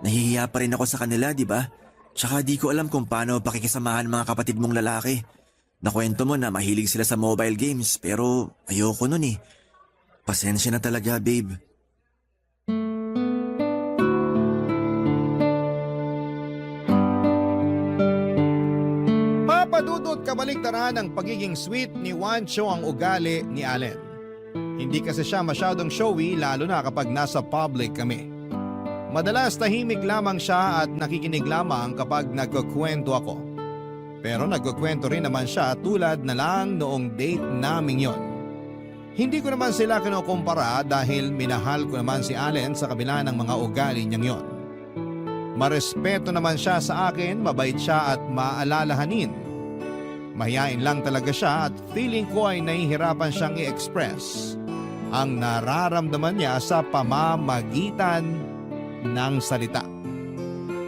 nahihiya pa rin ako sa kanila, di ba? Tsaka di ko alam kung paano pakikisamahan mga kapatid mong lalaki. Nakwento mo na mahilig sila sa mobile games pero ayoko nun eh. Pasensya na talaga, babe.
Papadudot kabaliktaran ng pagiging sweet ni Juancho ang ugali ni Allen. Hindi kasi siya masyadong showy lalo na kapag nasa public kami. Madalas tahimik lamang siya at nakikinig lamang kapag nagkukwento ako. Pero nagkukwento rin naman siya tulad na lang noong date naming yon. Hindi ko naman sila kinukumpara dahil minahal ko naman si Allen sa kabila ng mga ugali niyang yon. Marespeto naman siya sa akin, mabait siya at maalalahanin. Mahiyain lang talaga siya at feeling ko ay nahihirapan siyang i-express ang nararamdaman niya sa pamamagitan ng salita.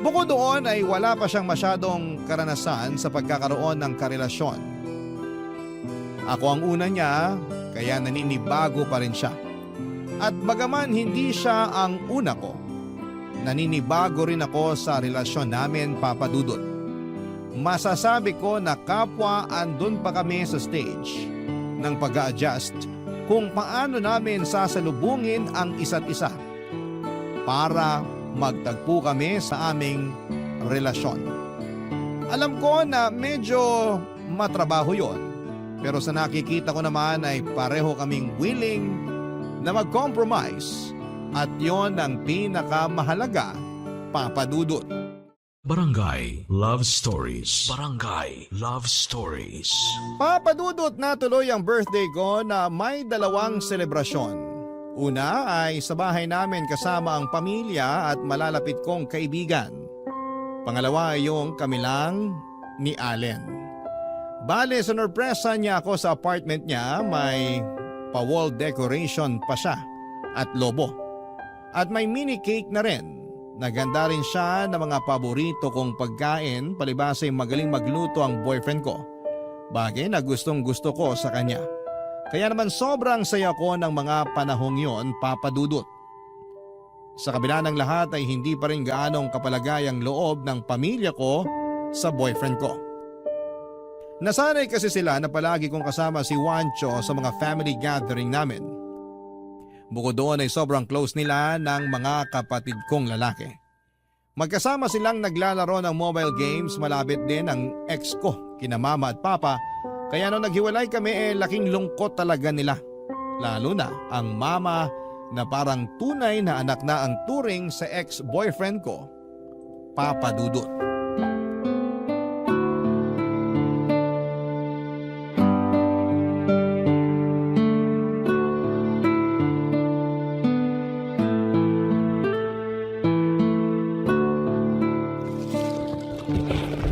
Bukod doon ay wala pa siyang masyadong karanasan sa pagkakaroon ng karelasyon. Ako ang una niya, kaya naninibago pa rin siya. At bagaman hindi siya ang una ko, naninibago rin ako sa relasyon namin, Papa Dudut. Masasabi ko na kapwa andun pa kami sa stage ng pag-a-adjust kung paano namin sasalubungin ang isa't isa para magtagpo kami sa aming relasyon. Alam ko na medyo matrabaho yon, pero sa nakikita ko naman ay pareho kaming willing na mag-compromise at yon ang pinakamahalaga, Papa Dudut.
Barangay Love Stories. Barangay Love Stories.
Papa Dudut, natuloy ang birthday ko na may dalawang selebrasyon. Una ay sa bahay namin kasama ang pamilya at malalapit kong kaibigan. Pangalawa ay yung kami lang ni Allen. Bale, sinurpresa niya ako sa apartment niya, may pa-wall decoration pa siya at lobo. At may mini cake na rin. Naganda rin siya ng mga paborito kong pagkain, palibasa ay magaling magluto ang boyfriend ko. Bagay na gustong gusto ko sa kanya. Kaya naman sobrang saya ko ng mga panahong yon, Papa Dudut. Sa kabila ng lahat ay hindi pa rin gaanong kapalagay ang loob ng pamilya ko sa boyfriend ko. Nasanay kasi sila na palagi kong kasama si Juancho sa mga family gathering namin. Bukod doon ay sobrang close nila ng mga kapatid kong lalaki. Magkasama silang naglalaro ng mobile games, malapit din ang ex ko, kina mama at papa. Kaya nung naghiwalay kami laking lungkot talaga nila. Lalo na ang mama na parang tunay na anak na ang turing sa ex-boyfriend ko, Papa Dudut.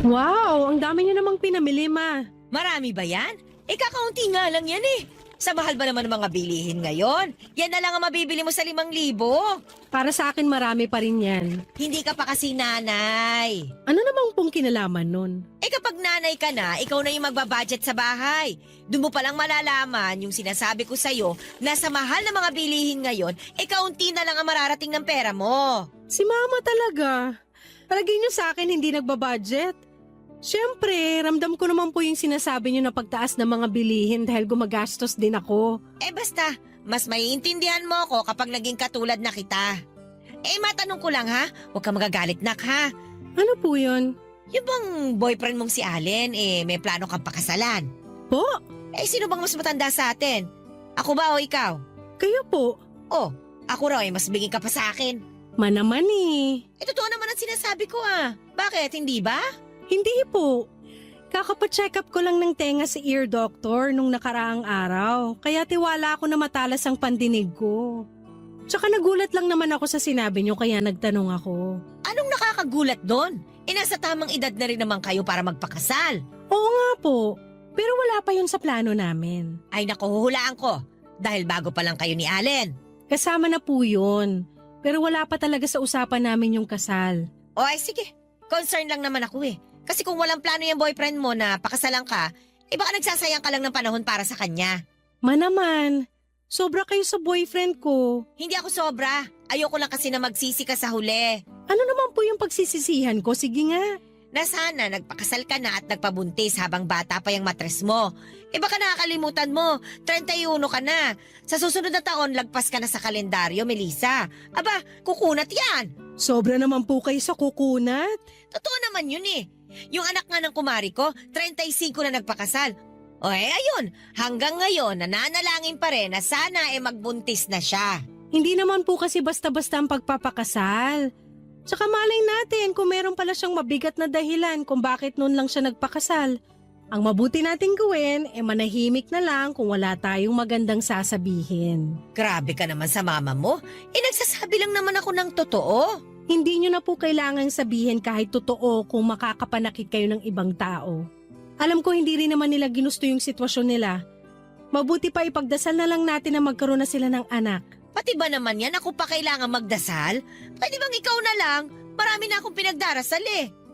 Wow, ang dami niyo namang pinamili, ma.
Marami ba yan? Kakaunti nga lang yan eh. Sa mahal ba naman ng mga bilihin ngayon? Yan na lang ang mabibili mo sa 5,000.
Para sa akin marami pa rin yan.
Hindi ka pa kasi nanay.
Ano namang pong kinalaman nun?
Kapag nanay ka na, ikaw na yung magbabudget sa bahay. Doon mo palang malalaman yung sinasabi ko sa'yo na sa mahal na mga bilihin ngayon, kaunti na lang ang mararating ng pera mo.
Si mama talaga. Palagay niyo sa akin hindi nagbabudget. Siyempre, ramdam ko naman po yung sinasabi niyo na pagtaas ng mga bilihin dahil gumagastos din ako.
Basta, mas maiintindihan mo ako kapag naging katulad na kita. Matanong ko lang ha, huwag ka magagalit nak ha.
Ano po yun?
Yung bang boyfriend mong si Allen, may plano kang pakasalan?
Po?
Eh, sino bang mas matanda sa atin? Ako ba o ikaw?
Kayo po.
Oh, ako raw ay mas biging ka pa sa akin.
Manaman eh.
Eh, totoo naman ang sinasabi ko Bakit, hindi ba?
Hindi po. Kakapacheck up ko lang ng tenga sa ear doctor nung nakaraang araw. Kaya tiwala ako na matalas ang pandinig ko. Tsaka nagulat lang naman ako sa sinabi niyo kaya nagtanong ako.
Anong nakakagulat doon? Eh, nasa tamang edad na rin naman kayo para magpakasal.
Oo nga po. Pero wala pa yun sa plano namin.
Ay naku, huhulaan ko. Dahil bago pa lang kayo ni Allen.
Kasama na po yun. Pero wala pa talaga sa usapan namin yung kasal.
O ay sige, concern lang naman ako Kasi kung walang plano yung boyfriend mo na pakasalan ka, baka nagsasayang ka lang ng panahon para sa kanya.
Manaman, sobra kayo sa boyfriend ko.
Hindi ako sobra. Ayoko lang kasi na magsisi ka sa huli.
Ano naman po yung pagsisisihan ko? Sige nga.
Na sana nagpakasal ka na at nagpabuntis habang bata pa yung matres mo. Baka nakakalimutan mo, 31 ka na. Sa susunod na taon, lagpas ka na sa kalendaryo, Melissa. Aba, kukunat yan.
Sobra naman po kayo sa kukunat.
Totoo naman yun Yung anak nga ng kumari ko, 35 na nagpakasal. O ayun, hanggang ngayon, nananalangin pa rin na sana magbuntis na siya.
Hindi naman po kasi basta-basta ang pagpapakasal. Tsaka malay natin kung meron pala siyang mabigat na dahilan kung bakit noon lang siya nagpakasal. Ang mabuti nating gawin, manahimik na lang kung wala tayong magandang sasabihin.
Grabe ka naman sa mama mo. Nagsasabi lang naman ako ng totoo.
Hindi nyo na po kailangang sabihin kahit totoo kung makakapanakit kayo ng ibang tao. Alam ko hindi rin naman nila ginusto yung sitwasyon nila. Mabuti pa ipagdasal na lang natin na magkaroon na sila ng anak.
Pati ba naman yan ako pa kailangan magdasal? Pwede bang ikaw na lang? Marami na akong pinagdarasal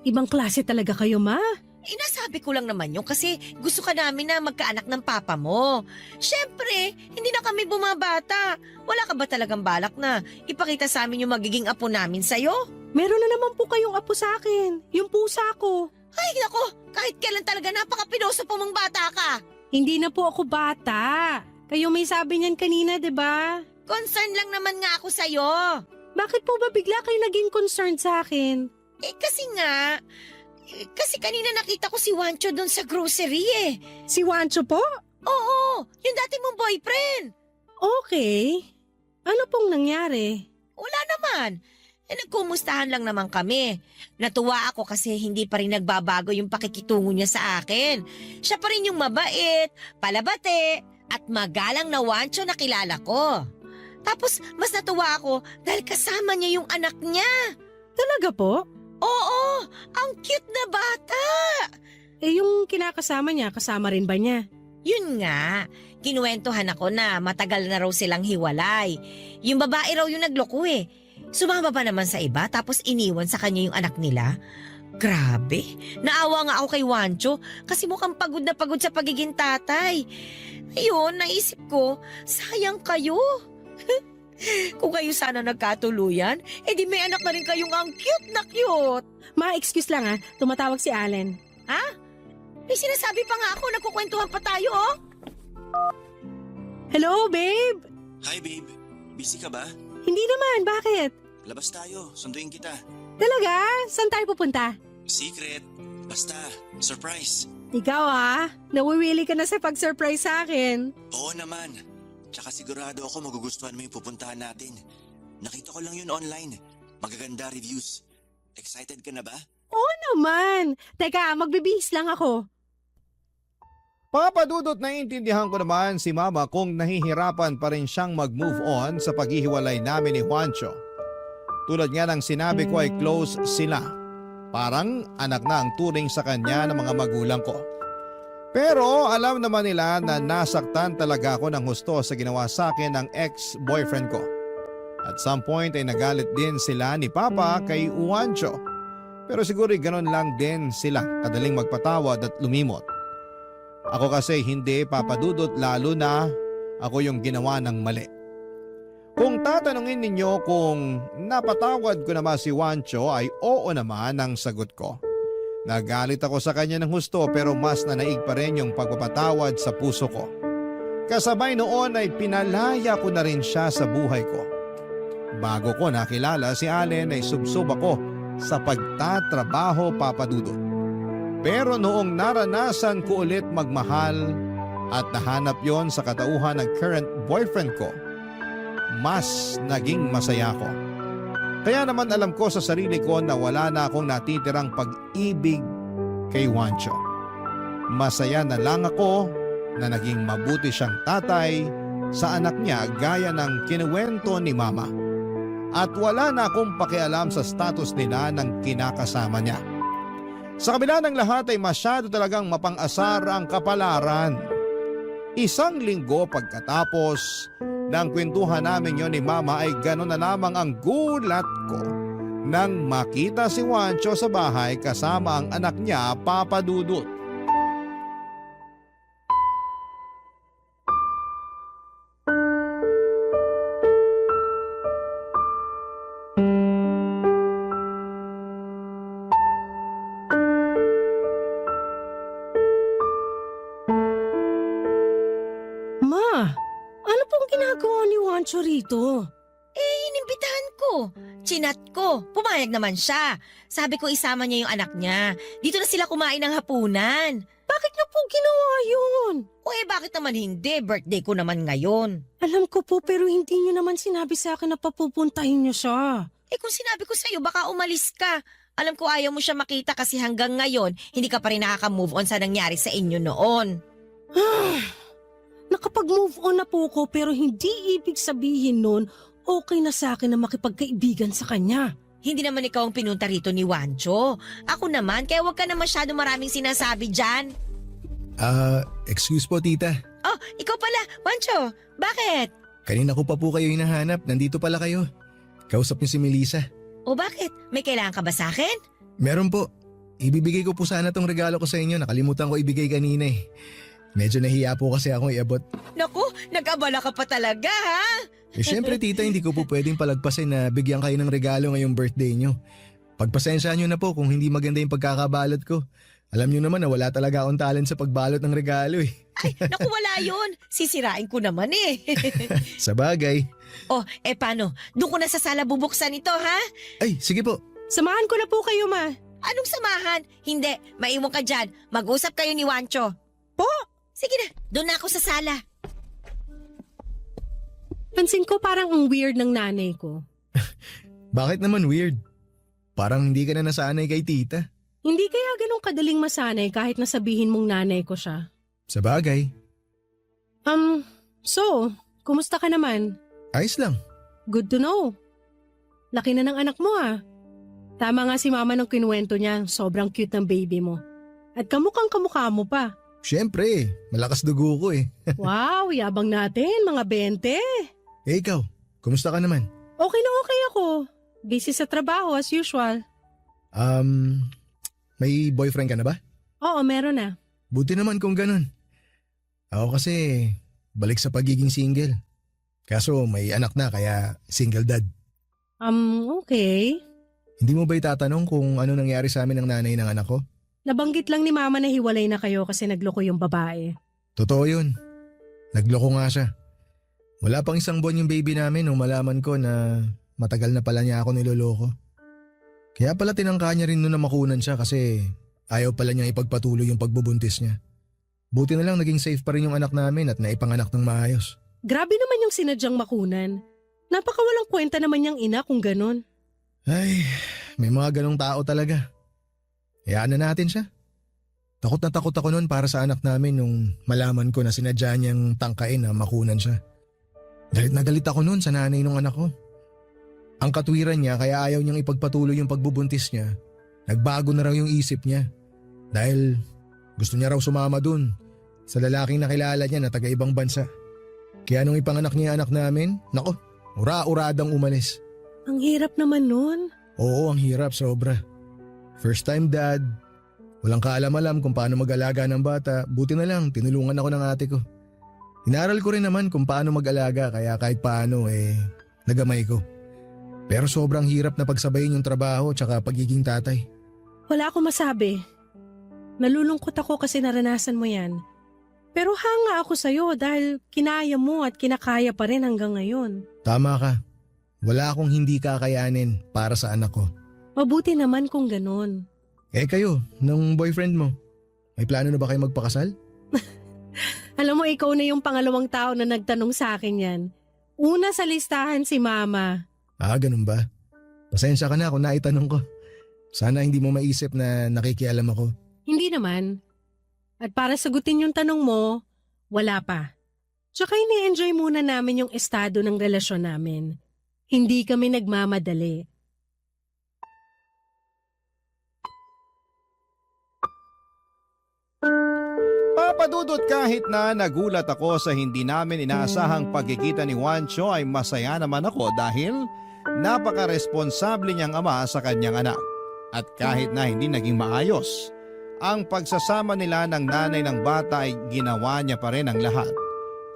Ibang klase talaga kayo, ma.
Nasabi ko lang naman yun kasi gusto ka namin na magkaanak ng papa mo. Siyempre, hindi na kami bumabata. Wala ka ba talagang balak na ipakita sa amin yung magiging apo namin sa'yo?
Meron na naman po kayong apo sa akin. Yung pusa ko.
Ay, nako, kahit kailan talaga napaka-piloso po mong bata ka.
Hindi na po ako bata. Kayo may sabi niyan kanina, 'di ba?
Concern lang naman nga ako sa'yo.
Bakit po ba bigla kayo naging concerned sa akin?
Kasi kanina nakita ko si Wancho doon sa grocery
Si Wancho po?
Oo, yung dati mong boyfriend.
Okay. Ano pong nangyari?
Wala naman. Nagkumustahan lang naman kami. Natuwa ako kasi hindi pa rin nagbabago yung pakikitungo niya sa akin. Siya pa rin yung mabait, palabate, at magalang na Wancho na kilala ko. Tapos mas natuwa ako dahil kasama niya yung anak niya.
Talaga po?
Oo, ang cute na bata.
Yung kinakasama niya, kasama rin ba niya?
Yun nga, kinuwentuhan ako na matagal na raw silang hiwalay. Yung babae raw yung nagloko Sumama pa naman sa iba tapos iniwan sa kanya yung anak nila. Grabe, naawa nga ako kay Wancho kasi mukhang pagod na pagod sa pagiging tatay. Ayun, naisip ko, sayang kayo. Kung kayo sana nagkatuluyan, di may anak na rin kayong ang cute na cute.
Ma-excuse lang tumatawag si Allen.
Ha? May sinasabi pa nga ako, nagkukwentuhan pa tayo
Hello, babe?
Hi babe, busy ka ba?
Hindi naman, bakit?
Labas tayo, sunduin kita.
Talaga? Saan tayo pupunta?
Secret, basta, surprise.
Ikaw nawiwili ka na sa pag-surprise sa akin.
Oo naman, tsaka sigurado ako magugustuhan mo yung pupuntahan natin. Nakita ko lang yun online, magaganda reviews. Excited ka na ba?
Oo naman. Teka, magbibihis lang ako.
Papadudot, naiintindihan ko naman si Mama kung nahihirapan pa rin siyang mag-move on sa paghihiwalay namin ni Juancho. Tulad nga ng sinabi ko ay close sila. Parang anak na ang turing sa kanya ng mga magulang ko. Pero alam naman nila na nasaktan talaga ako ng husto sa ginawa sa akin ng ex-boyfriend ko. At some point ay nagalit din sila ni Papa kay Juancho. Pero siguro ganon lang din sila kadaling magpatawad at lumimot. Ako kasi hindi, Papadudot, lalo na ako yung ginawa ng mali. Kung tatanungin ninyo kung napatawad ko na ba si Juancho ay oo naman ang sagot ko. Nagalit ako sa kanya ng husto pero mas nanaig pa rin yung pagpapatawad sa puso ko. Kasabay noon ay pinalaya ko na rin siya sa buhay ko. Bago ko nakilala si Allen ay subsob ako sa pagtatrabaho, Papadudot. Pero noong naranasan ko ulit magmahal, at nahanap yon sa katauhan ng current boyfriend ko, mas naging masaya ko. Kaya naman alam ko sa sarili ko na wala na akong natitirang pag-ibig kay Juancho. Masaya na lang ako na naging mabuti siyang tatay sa anak niya gaya ng kinuwento ni Mama. At wala na akong pakialam sa status nila ng kinakasama niya. Sa kabila ng lahat ay masyado talagang mapang-asar ang kapalaran. Isang linggo pagkatapos ng kwentuhan namin yon ni Mama ay gano'n na lamang ang gulat ko nang makita si Juancho sa bahay kasama ang anak niya, Papa Dudut.
Ma, ano pong ginagawa ni Juancho rito?
Inimbitahan ko. Chinat ko. Pumayag naman siya. Sabi ko isama niya yung anak niya. Dito na sila kumain ng hapunan.
Bakit niyo po ginawa yun?
O bakit naman hindi? Birthday ko naman ngayon.
Alam ko po pero hindi niyo naman sinabi sa akin na papupuntahin niyo siya.
Kung sinabi ko sa'yo, baka umalis ka. Alam ko ayaw mo siya makita kasi hanggang ngayon, hindi ka pa rin nakaka-move on sa nangyari sa inyo noon.
Nakapag-move on na po ko pero hindi ibig sabihin nun okay na sa akin na makipagkaibigan sa kanya.
Hindi naman ikaw ang pinunta rito ni Juancho. Ako naman, kaya huwag ka na masyado maraming sinasabi dyan.
Excuse po tita.
Oh, ikaw pala, Juancho. Bakit?
Kanina ko pa po kayo hinahanap. Nandito pala kayo. Kausap niyo si Melissa.
O bakit? May kailangan ka ba sa akin?
Meron po. Ibibigay ko po sana tong regalo ko sa inyo. Nakalimutan ko ibigay kanina eh. Medyo nahiya po kasi akong iabot.
Naku, nag-abala ka pa talaga ha?
Syempre tita, hindi ko po pwedeng palagpasin na bigyan kayo ng regalo ngayong birthday nyo. Pagpasensya nyo na po kung hindi maganda yung pagkakabalot ko. Alam nyo naman na wala talaga akong talent sa pagbalot ng regalo eh.
Ay, naku wala yun. Sisirain ko naman eh.
Sa bagay.
Oh, paano? Doon ko na sa sala bubuksan ito ha?
Ay, sige po.
Samahan ko na po kayo, ma.
Anong samahan? Hindi, maiwan ka dyan. Mag-usap kayo ni Juancho.
Po?
Sige na, doon na ako sa sala.
Pansin ko parang ang weird ng nanay ko.
Bakit naman weird? Parang hindi ka na nasanay kay tita.
Hindi kaya ganun kadaling masanay kahit nasabihin mong nanay ko siya.
Sa bagay.
So, kumusta ka naman?
Ayos lang.
Good to know. Laki na ng anak mo ah. Tama nga si mama nung kinuwento niya, sobrang cute ng baby mo. At kamukhang kamukha mo pa.
Siyempre, malakas dugo ko eh.
Wow, yabang natin, mga 20.
Ikaw, kumusta ka naman?
Okay na okay ako. Busy sa trabaho as usual.
May boyfriend ka na ba?
Oo, meron na.
Buti naman kung ganun. Ako kasi, balik sa pagiging single. Kaso may anak na kaya single dad.
Okay.
Hindi mo ba itatanong kung ano nangyari sa amin ng nanay ng anak ko?
Nabanggit lang ni mama na hiwalay na kayo kasi nagloko yung babae.
Totoo yun. Nagloko nga siya. Wala pang isang buwan yung baby namin nung malaman ko na matagal na pala niya ako niloloko. Kaya pala tinangka niya rin noon na makunan siya kasi ayaw pala niyang ipagpatuloy yung pagbubuntis niya. Buti na lang naging safe pa rin yung anak namin at naipanganak ng maayos.
Grabe naman yung sinadyang makunan. Napakawalang kwenta naman niyang ina kung ganun.
Ay, may mga ganong tao talaga. Hayaan na natin siya. Takot na takot ako noon para sa anak namin nung malaman ko na sinadya niyang tangkain na makunan siya. Galit na galit ako noon sa nanay ng anak ko. Ang katwiran niya kaya ayaw niyang ipagpatuloy yung pagbubuntis niya. Nagbago na raw yung isip niya. Dahil gusto niya raw sumama dun sa lalaking nakilala niya na taga ibang bansa. Kaya nung ipanganak niya anak namin, nako, ura-uradang umalis.
Ang hirap naman nun.
Oo, ang hirap sobra. First time dad, walang kaalam-alam kung paano mag-alaga ng bata, buti na lang tinulungan ako ng ate ko. Inaral ko rin naman kung paano mag-alaga kaya kahit paano nagamay ko. Pero sobrang hirap na pagsabayin yung trabaho tsaka pagiging tatay.
Wala akong masabi. Nalulungkot ako kasi naranasan mo yan. Pero hanga ako sa'yo dahil kinaya mo at kinakaya pa rin hanggang ngayon.
Tama ka. Wala akong hindi kakayanin para sa anak ko.
Mabuti naman kung ganun.
Kayo, ng boyfriend mo, may plano na ba kayo magpakasal?
Alam mo, ikaw na yung pangalawang tao na nagtanong sa akin yan. Una sa listahan si Mama.
Ganun ba? Pasensya ka na kung naitanong ko. Sana hindi mo maisip na nakikialam ako.
Hindi naman. At para sagutin yung tanong mo, wala pa. Tsaka ini-enjoy muna namin yung estado ng relasyon namin. Hindi kami nagmamadali.
Papadudot kahit na nagulat ako sa hindi namin inaasahang pagkikita ni Juancho ay masaya naman ako dahil napaka-responsable niyang ama sa kanyang anak. At kahit na hindi naging maayos, ang pagsasama nila ng nanay ng bata ay ginawa niya pa rin ang lahat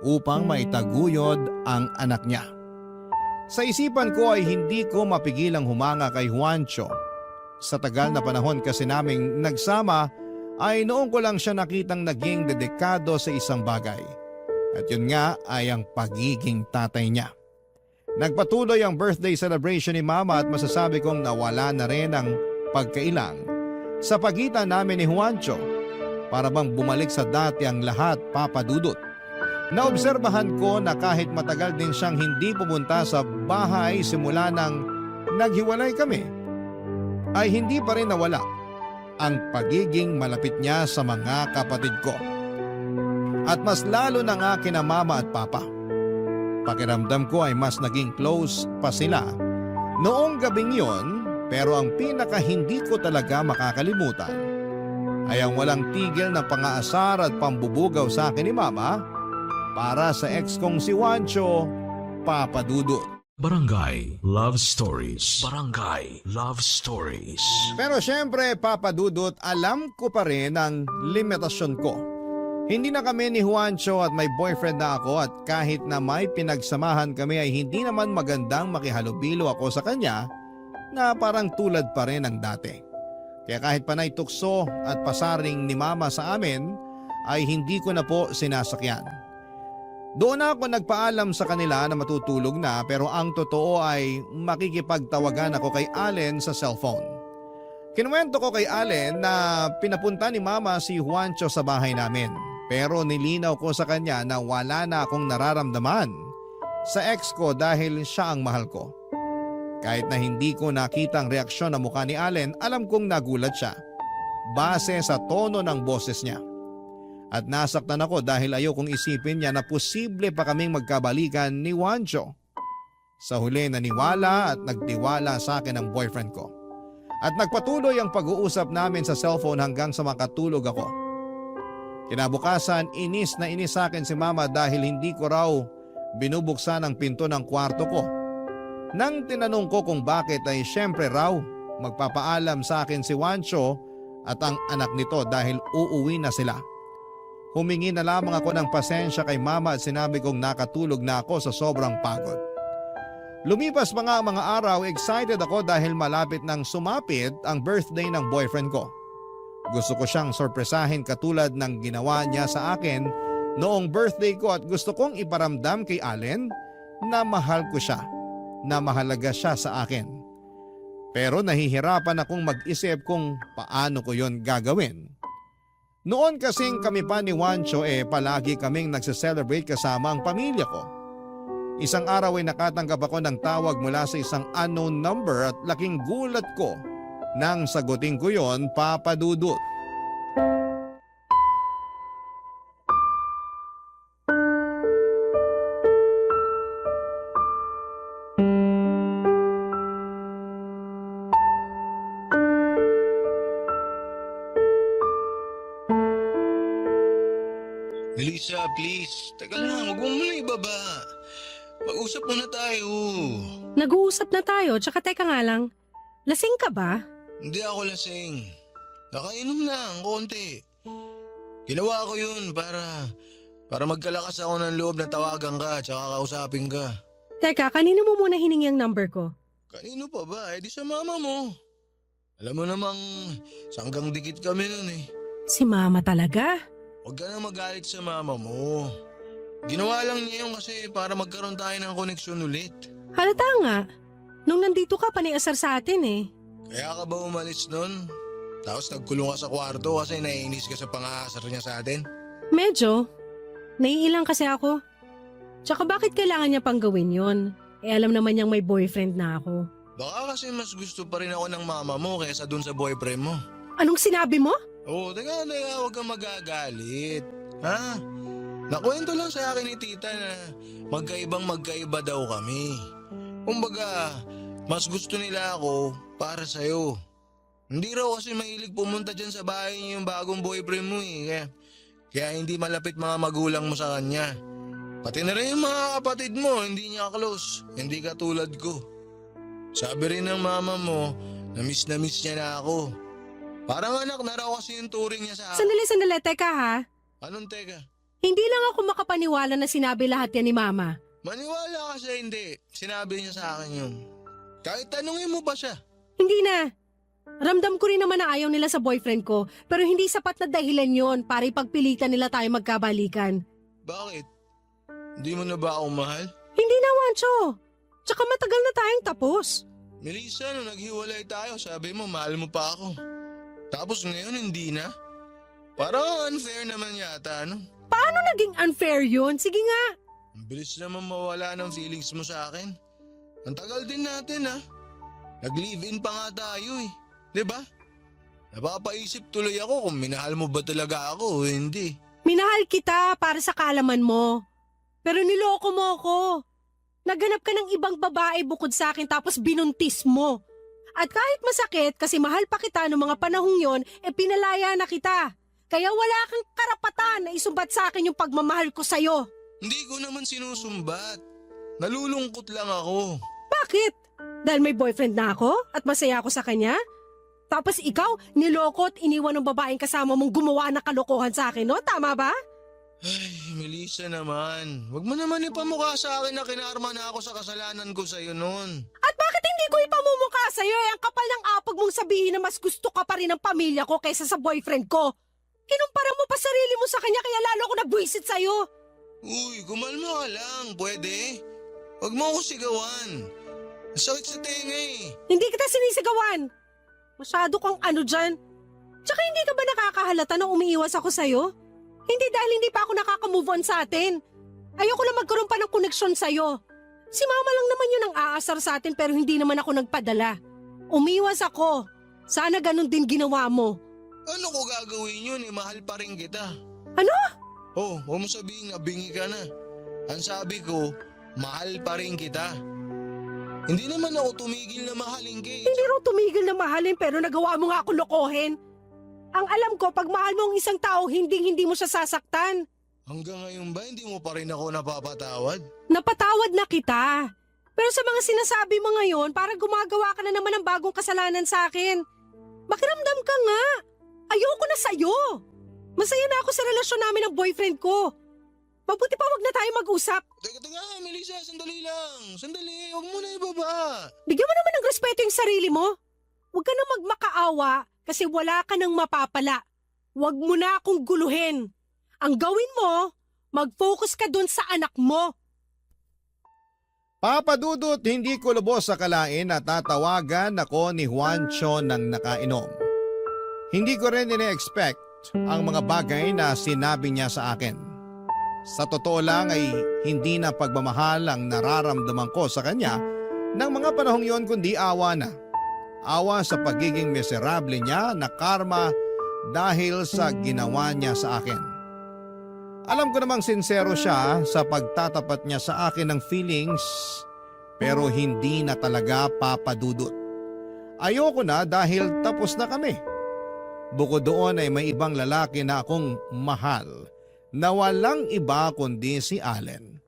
upang maitaguyod ang anak niya. Sa isipan ko ay hindi ko mapigilang humanga kay Juancho. Sa tagal na panahon kasi naming nagsama ay noong ko lang siya nakitang naging dedikado sa isang bagay. At yun nga ay ang pagiging tatay niya. Nagpatuloy ang birthday celebration ni Mama at masasabi kong nawala na rin ang pagkailang sa pagitan namin ni Juancho. Para bang bumalik sa dati ang lahat, Papa Dudut. Naobserbahan ko na kahit matagal din siyang hindi pumunta sa bahay simula nang naghiwalay kami, ay hindi pa rin nawala ang pagiging malapit niya sa mga kapatid ko. At mas lalo na nga kina Mama at Papa. Pakiramdam ko ay mas naging close pa sila noong gabing yon, pero ang pinaka hindi ko talaga makakalimutan ay ang walang tigil na pangaasar at pambubugaw sa akin ni Mama para sa ex kong si Juancho, Papa Dudut.
Barangay Love Stories. Barangay Love Stories.
Pero syempre, Papa Dudut, alam ko pa rin ang limitasyon ko. Hindi na kami ni Juancho at may boyfriend na ako at kahit na may pinagsamahan kami ay hindi naman magandang makihalubilo ako sa kanya na parang tulad pa rin ng dati. Kaya kahit panay tukso at pasaring ni Mama sa amin ay hindi ko na po sinasakyan. Doon ako nagpaalam sa kanila na matutulog na pero ang totoo ay makikipagtawagan ako kay Allen sa cellphone. Kinuwento ko kay Allen na pinapunta ni Mama si Juancho sa bahay namin pero nilinaw ko sa kanya na wala na akong nararamdaman sa ex ko dahil siya ang mahal ko. Kahit na hindi ko nakita ang reaksyon ng mukha ni Allen, alam kong nagulat siya base sa tono ng boses niya. At nasaktan ako dahil ayokong isipin niya na posible pa kaming magkabalikan ni Juancho. Sa huli naniwala at nagtiwala sa akin ang boyfriend ko. At nagpatuloy ang pag-uusap namin sa cellphone hanggang sa makatulog ako. Kinabukasan, inis na inis sa akin si Mama dahil hindi ko raw binubuksan ang pinto ng kwarto ko. Nang tinanong ko kung bakit ay syempre raw magpapaalam sa akin si Juancho at ang anak nito dahil uuwi na sila. Humingi na lamang ako ng pasensya kay Mama at sinabi kong nakatulog na ako sa sobrang pagod. Lumipas mga araw, excited ako dahil malapit nang sumapit ang birthday ng boyfriend ko. Gusto ko siyang sorpresahin katulad ng ginawa niya sa akin noong birthday ko at gusto kong iparamdam kay Allen na mahal ko siya, na mahalaga siya sa akin. Pero nahihirapan akong mag-isip kung paano ko yon gagawin. Noon kasing kami pa ni Juancho palagi kaming nagse-celebrate kasama ang pamilya ko. Isang araw ay nakatanggap ako ng tawag mula sa isang unknown number at laking gulat ko nang sagutin ko yon, Papa Dudut.
Melissa, please. Teka lang, huwag mo muna ibaba. Mag-usap muna tayo.
Nag-uusap na tayo, tsaka teka nga lang. Lasing ka ba?
Hindi ako lasing. Nakainom lang, konti. Ginawa ko yun para magkalakas ako ng loob na tawagan ka tsaka kausapin ka.
Teka, kanino mo muna hiningi ang number ko?
Kanino pa ba? Di sa mama mo. Alam mo namang sanggang dikit kami nun eh.
Si Mama talaga?
Huwag ka na magalit sa mama mo. Ginawa lang niya yun kasi para magkaroon tayo ng koneksyon ulit.
Halata nga. Nung nandito ka, paniasar sa atin eh.
Kaya ka ba umalis nun? Tapos nagkulong ka sa kwarto kasi naiinis ka sa pang-aasar niya sa atin?
Medyo. Naiilang kasi ako. Tsaka bakit kailangan niya pang gawin yon? Alam naman niyang may boyfriend na ako.
Baka kasi mas gusto pa rin ako ng mama mo kaysa dun sa boyfriend mo.
Anong sinabi mo?
Teka, huwag kang magagalit. Ha? Nakwento lang sa akin ni tita na magkaiba daw kami. Kumbaga, mas gusto nila ako para sa'yo. Hindi raw kasi mahilig pumunta dyan sa bahay niyo yung bagong boyfriend mo eh. Kaya hindi malapit mga magulang mo sa kanya. Pati na rin yung mga kapatid mo, hindi niya close. Hindi katulad ko. Sabi rin ng mama mo, na miss niya na ako. Parang anak na raw kasi yung turing niya sa akin.
Sandali, teka ha.
Anong teka?
Hindi lang ako makapaniwala na sinabi lahat yan ni Mama.
Maniwala ka siya hindi. Sinabi niya sa akin yun. Kahit tanungin mo ba siya?
Hindi na. Ramdam ko rin naman na ayaw nila sa boyfriend ko, pero hindi sapat na dahilan yon para ipagpilitan nila tayo magkabalikan.
Bakit? Hindi mo na ba ako mahal?
Hindi na, Wancho. Tsaka matagal na tayong tapos.
Melissa, nung naghiwalay tayo, sabi mo mahal mo pa ako. Tapos ngayon hindi na? Parang unfair naman yata, ano?
Paano naging unfair yun? Sige nga.
Ang bilis naman mawala ng feelings mo sa akin. Ang tagal din natin, ha? Nag-live-in pa nga tayo, eh. Diba? Napapaisip tuloy ako kung minahal mo ba talaga ako o hindi.
Minahal kita para sa kaalaman mo. Pero niloko mo ako. Naghanap ka ng ibang babae bukod sa akin tapos binuntis mo. At kahit masakit kasi mahal pa kita noong mga panahong yon, pinalaya na kita. Kaya wala kang karapatan na isumbat sa akin yung pagmamahal ko sa'yo.
Hindi ko naman sinusumbat. Nalulungkot lang ako.
Bakit? Dahil may boyfriend na ako at masaya ako sa kanya? Tapos ikaw, niloko at iniwan ng babaeng kasama mong gumawa ng kalokohan sa akin, no? Tama ba?
Ay, Melissa naman. Huwag mo naman ipamukha sa akin na kinarma na ako sa kasalanan ko sa'yo noon.
At bakit hindi ko ipamumukha sa'yo? Ang kapal ng apag mong sabihin na mas gusto ka pa rin ng pamilya ko kaysa sa boyfriend ko. Kinumpara mo pa sarili mo sa kanya kaya lalo ako nagbuisit sa'yo.
Uy, kumalma ka lang. Pwede? Huwag mo ako sigawan. Masakit sa tenga eh.
Hindi kita sinisigawan. Masyado kang ano dyan. Tsaka hindi ka ba nakakahalata na umiiwas ako sa'yo? Hindi dahil hindi pa ako nakaka-move on sa atin. Ayoko lang magkaroon pa ng koneksyon sa'yo. Si mama lang naman yun ang aasar sa atin pero hindi naman ako nagpadala. Umiwas ako. Sana ganun din ginawa mo.
Ano ko gagawin yun eh? Mahal pa rin kita.
Ano?
Huwag mo sabihin na bingi ka na. Ang sabi ko, mahal pa rin kita. Hindi naman ako tumigil na mahalin ka eh.
Hindi raw tumigil na mahalin pero nagawa mo nga ako lokohin. Ang alam ko, pag mahal mo ang isang tao, hindi mo siya sasaktan.
Hanggang ngayon ba hindi mo pa rin ako napapatawad?
Napatawad na kita. Pero sa mga sinasabi mo ngayon, parang gumagawa ka na naman ng bagong kasalanan sa akin. Makiramdam ka nga. Ayoko na sa'yo. Masaya na ako sa relasyon namin ng boyfriend ko. Mabuti pa wag na tayo mag-usap.
Teka, Melissa, sandali lang. Sandali, huwag mo na ibaba.
Bigyan mo naman ng respeto yung sarili mo. Huwag ka na magmakaawa kasi wala ka nang mapapala. Huwag mo na akong guluhin. Ang gawin mo, mag-focus ka dun sa anak mo.
Papadudot, hindi ko lubos sa kalain na tatawagan ako ni Juancho ng nakainom. Hindi ko rin ine-expect ang mga bagay na sinabi niya sa akin. Sa totoo lang ay hindi na pagmamahal ang nararamdaman ko sa kanya ng mga panahong yon kundi awa na. Awa sa pagiging miserable niya na karma dahil sa ginawa niya sa akin. Alam ko namang sincero siya sa pagtatapat niya sa akin ng feelings pero hindi na talaga papadudot. Ayoko na dahil tapos na kami. Bukod doon ay may ibang lalaki na akong mahal na walang iba kundi si Allen.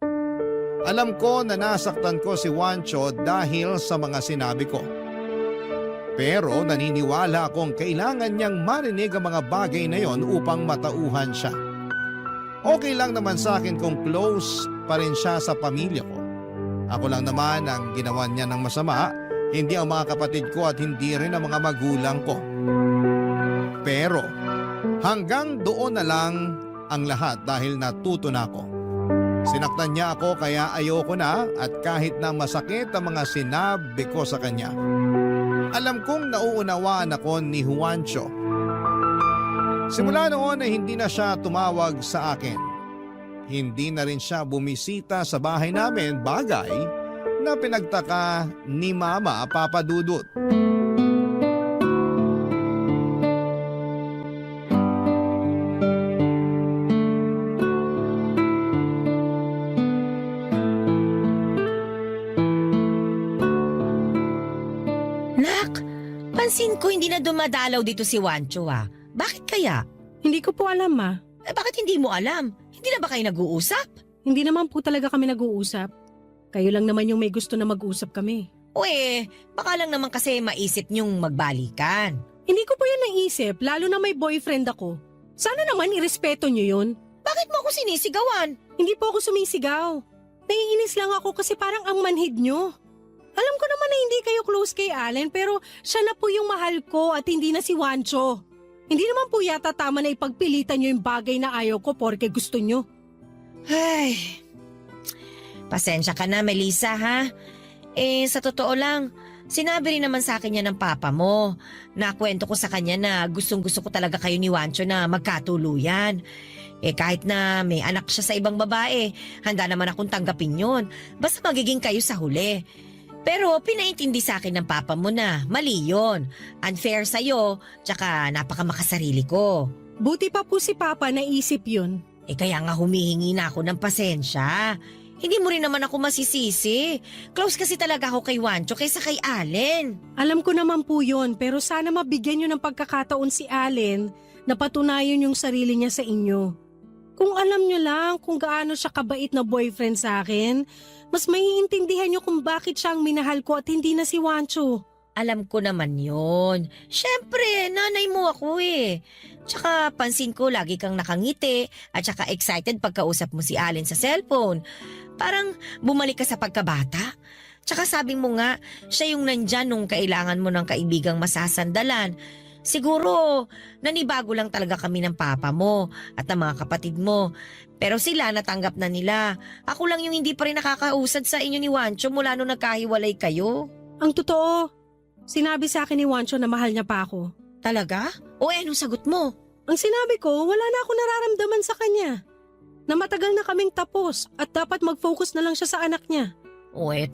Alam ko na nasaktan ko si Juancho dahil sa mga sinabi ko. Pero naniniwala akong kailangan niyang marinig ang mga bagay na yon upang matauhan siya. Okay lang naman sa akin kung close pa rin siya sa pamilya ko. Ako lang naman ang ginawa niya ng masama, hindi ang mga kapatid ko at hindi rin ang mga magulang ko. Pero hanggang doon na lang ang lahat dahil natuto na ako. Sinaktan niya ako kaya ayoko na at kahit na masakit ang mga sinabi ko sa kanya. Alam kong nauunawaan ako ni Juancho. Simula noon ay hindi na siya tumawag sa akin. hindi na rin siya bumisita sa bahay namin, bagay na pinagtaka ni Mama Papa Dudut.
Nak, pansin ko hindi na dumadalaw dito si Wancho ah. Bakit kaya?
Hindi ko po alam, ma.
Bakit hindi mo alam? Hindi na ba kayo nag-uusap?
Hindi naman po talaga kami nag-uusap. Kayo lang naman yung may gusto na mag-usap kami.
Baka lang naman kasi maisip niyong magbalikan.
Hindi ko po yan naisip, lalo na may boyfriend ako. Sana naman irespeto niyo yun.
Bakit mo ako sinisigawan?
Hindi po ako sumisigaw. Naiinis lang ako kasi parang ang manhid nyo. Alam ko naman na hindi kayo close kay Allen pero siya na po yung mahal ko at hindi na si Wancho. Hindi naman po yata tama na ipagpilitan nyo yung bagay na ayaw ko porque gusto nyo.
Ay, pasensya ka na Melissa ha. Sa totoo lang, sinabi rin naman sa akin yan ng papa mo. Nakwento ko sa kanya na gustong-gusto ko talaga kayo ni Wancho na magkatuluyan. Kahit na may anak siya sa ibang babae, handa naman akong tanggapin yun. Basta magiging kayo sa huli. Pero pinaintindi sa akin ng papa mo na mali yun. Unfair sa'yo, tsaka napakamakasarili ko.
Buti pa po si Papa naisip yun.
Kaya nga humihingi na ako ng pasensya. Hindi mo rin naman ako masisisi. Close kasi talaga ako kay Wancho kaysa kay Allen.
Alam ko naman po yun pero sana mabigyan nyo ng pagkakataon si Allen na patunayan yung sarili niya sa inyo. Kung alam nyo lang kung gaano siya kabait na boyfriend sa akin, mas maiintindihan nyo kung bakit siya ang minahal ko at hindi na si Wancho.
Alam ko naman yun. Siyempre, nanay mo ako eh. Tsaka pansin ko lagi kang nakangiti at tsaka excited pagkausap mo si Allen sa cellphone. Parang bumalik ka sa pagkabata. Tsaka sabi mo nga, siya yung nandyan nung kailangan mo ng kaibigang masasandalan. Siguro, nanibago lang talaga kami ng papa mo at ng mga kapatid mo. Pero sila natanggap na nila. Ako lang yung hindi pa rin nakakausad sa inyo ni Wancho mula nung nagkahiwalay kayo.
Ang totoo, sinabi sa akin ni Wancho na mahal niya pa ako.
Talaga? Anong sagot mo?
Ang sinabi ko, wala na ako nararamdaman sa kanya. Na matagal na kaming tapos at dapat mag-focus na lang siya sa anak niya.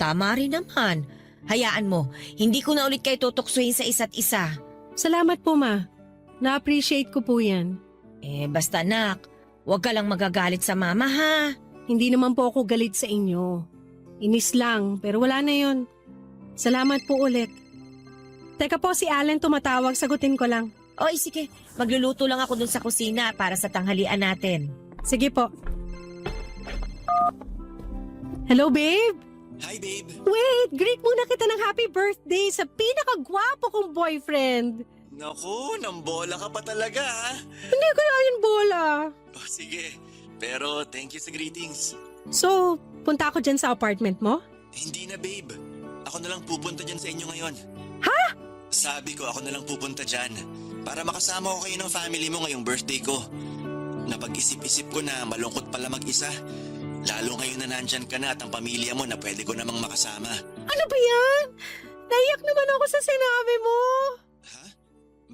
Tama rin naman. Hayaan mo, hindi ko na ulit kayo tutuksuhin sa isa't isa.
Salamat po, ma. Na-appreciate ko po yan.
Basta anak, huwag ka lang magagalit sa mama ha.
Hindi naman po ako galit sa inyo. Inis lang, pero wala na yon. Salamat po ulit. Teka po, si Allen tumatawag, sagutin ko lang.
Sige, magluluto lang ako dun sa kusina para sa tanghalian natin.
Sige po. Hello, babe?
Hi, babe.
Wait, greet muna kita ng happy birthday sa pinakagwapo kong boyfriend.
Naku, nambola ka pa talaga ha?
Hindi ko yun bola.
Sige. Pero thank you sa greetings.
So, punta ako dyan sa apartment mo?
Hindi na, babe. Ako na lang pupunta dyan sa inyo ngayon.
Ha?
Sabi ko ako na lang pupunta dyan para makasama ko kayo ng family mo ngayong birthday ko. Napag-isip-isip ko na malungkot pala mag-isa. Lalo ngayon na nandyan ka na at ang pamilya mo na pwede ko namang makasama.
Ano ba yan? Naiyak naman ako sa sinabi mo.
Ha?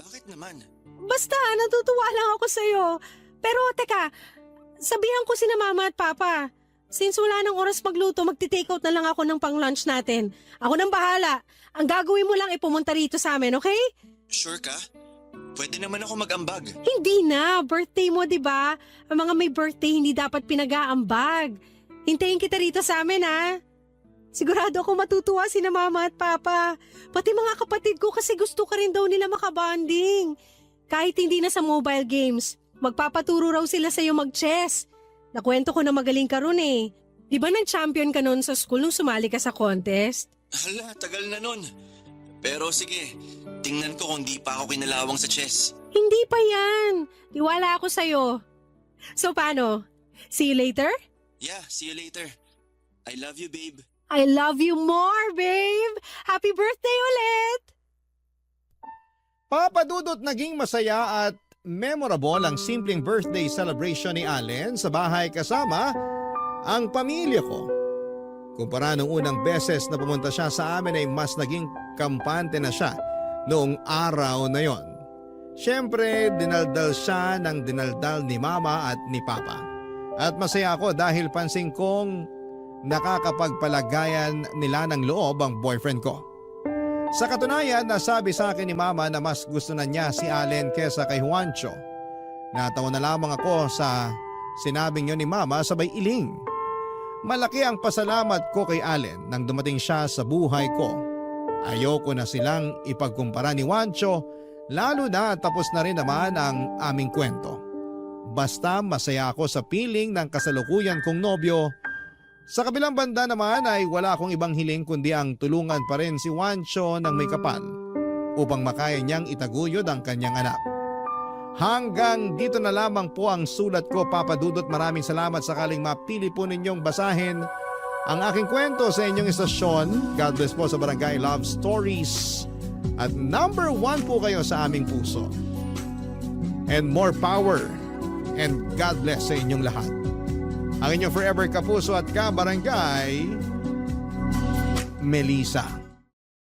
Bakit naman?
Basta, natutuwa lang ako sa'yo. Pero teka, sabihan ko sina mama at papa. Since wala nang oras magluto, magti-takeout na lang ako ng pang-lunch natin. Ako nang bahala. Ang gagawin mo lang ay pumunta rito sa amin, okay?
Sure ka? Pwede naman ako mag-ambag.
Hindi na. Birthday mo, di ba? Ang mga may birthday hindi dapat pinag-aambag. Hintayin kita rito sa amin, ha? Sigurado ako matutuwa sina mama at papa. Pati mga kapatid ko kasi gusto ka rin daw nila makabanding. Kahit hindi na sa mobile games, magpapaturo raw sila sa'yo mag-chess. Nakwento ko na magaling ka ron eh. Di ba nag-champion ka noon sa school nung sumali ka sa contest?
Hala, tagal na nun. Pero sige, tingnan ko kung di pa ako kinalawang sa chess.
Hindi pa yan. Tiwala ako sa'yo. So paano? See you later?
Yeah, see you later. I love you, babe.
I love you more, babe! Happy birthday ulit!
Papa Dudut, naging masaya at memorable ang simpleng birthday celebration ni Allen sa bahay kasama ang pamilya ko. Kumpara nung unang beses na pumunta siya sa amin ay mas naging kampante na siya noong araw na yon. Siyempre, dinaldal siya ng dinaldal ni Mama at ni Papa. At masaya ako dahil pansin kong nakakapagpalagayan nila ng loob ang boyfriend ko. Sa katunayan, nasabi sa akin ni Mama na mas gusto na niya si Allen kesa kay Juancho. Natawa na lamang ako sa sinabing yun ni Mama sabay iling. Malaki ang pasalamat ko kay Allen nang dumating siya sa buhay ko. Ayoko na silang ipagkumpara ni Juancho, lalo na tapos na rin naman ang aming kwento. Basta masaya ako sa piling ng kasalukuyan kong nobyo. Sa kabilang banda naman ay wala akong ibang hiling kundi ang tulungan pa rin si Juancho ng may kapal upang makaya niyang itaguyod ang kanyang anak. Hanggang dito na lamang po ang sulat ko, Papa Dudut. Maraming salamat sakaling mapili po ninyong basahin ang aking kwento sa inyong istasyon. God bless po sa Barangay Love Stories. At number 1 po kayo sa aming puso. And more power and God bless sa inyong lahat. Ang inyong forever kapuso at kabarangay, Melissa.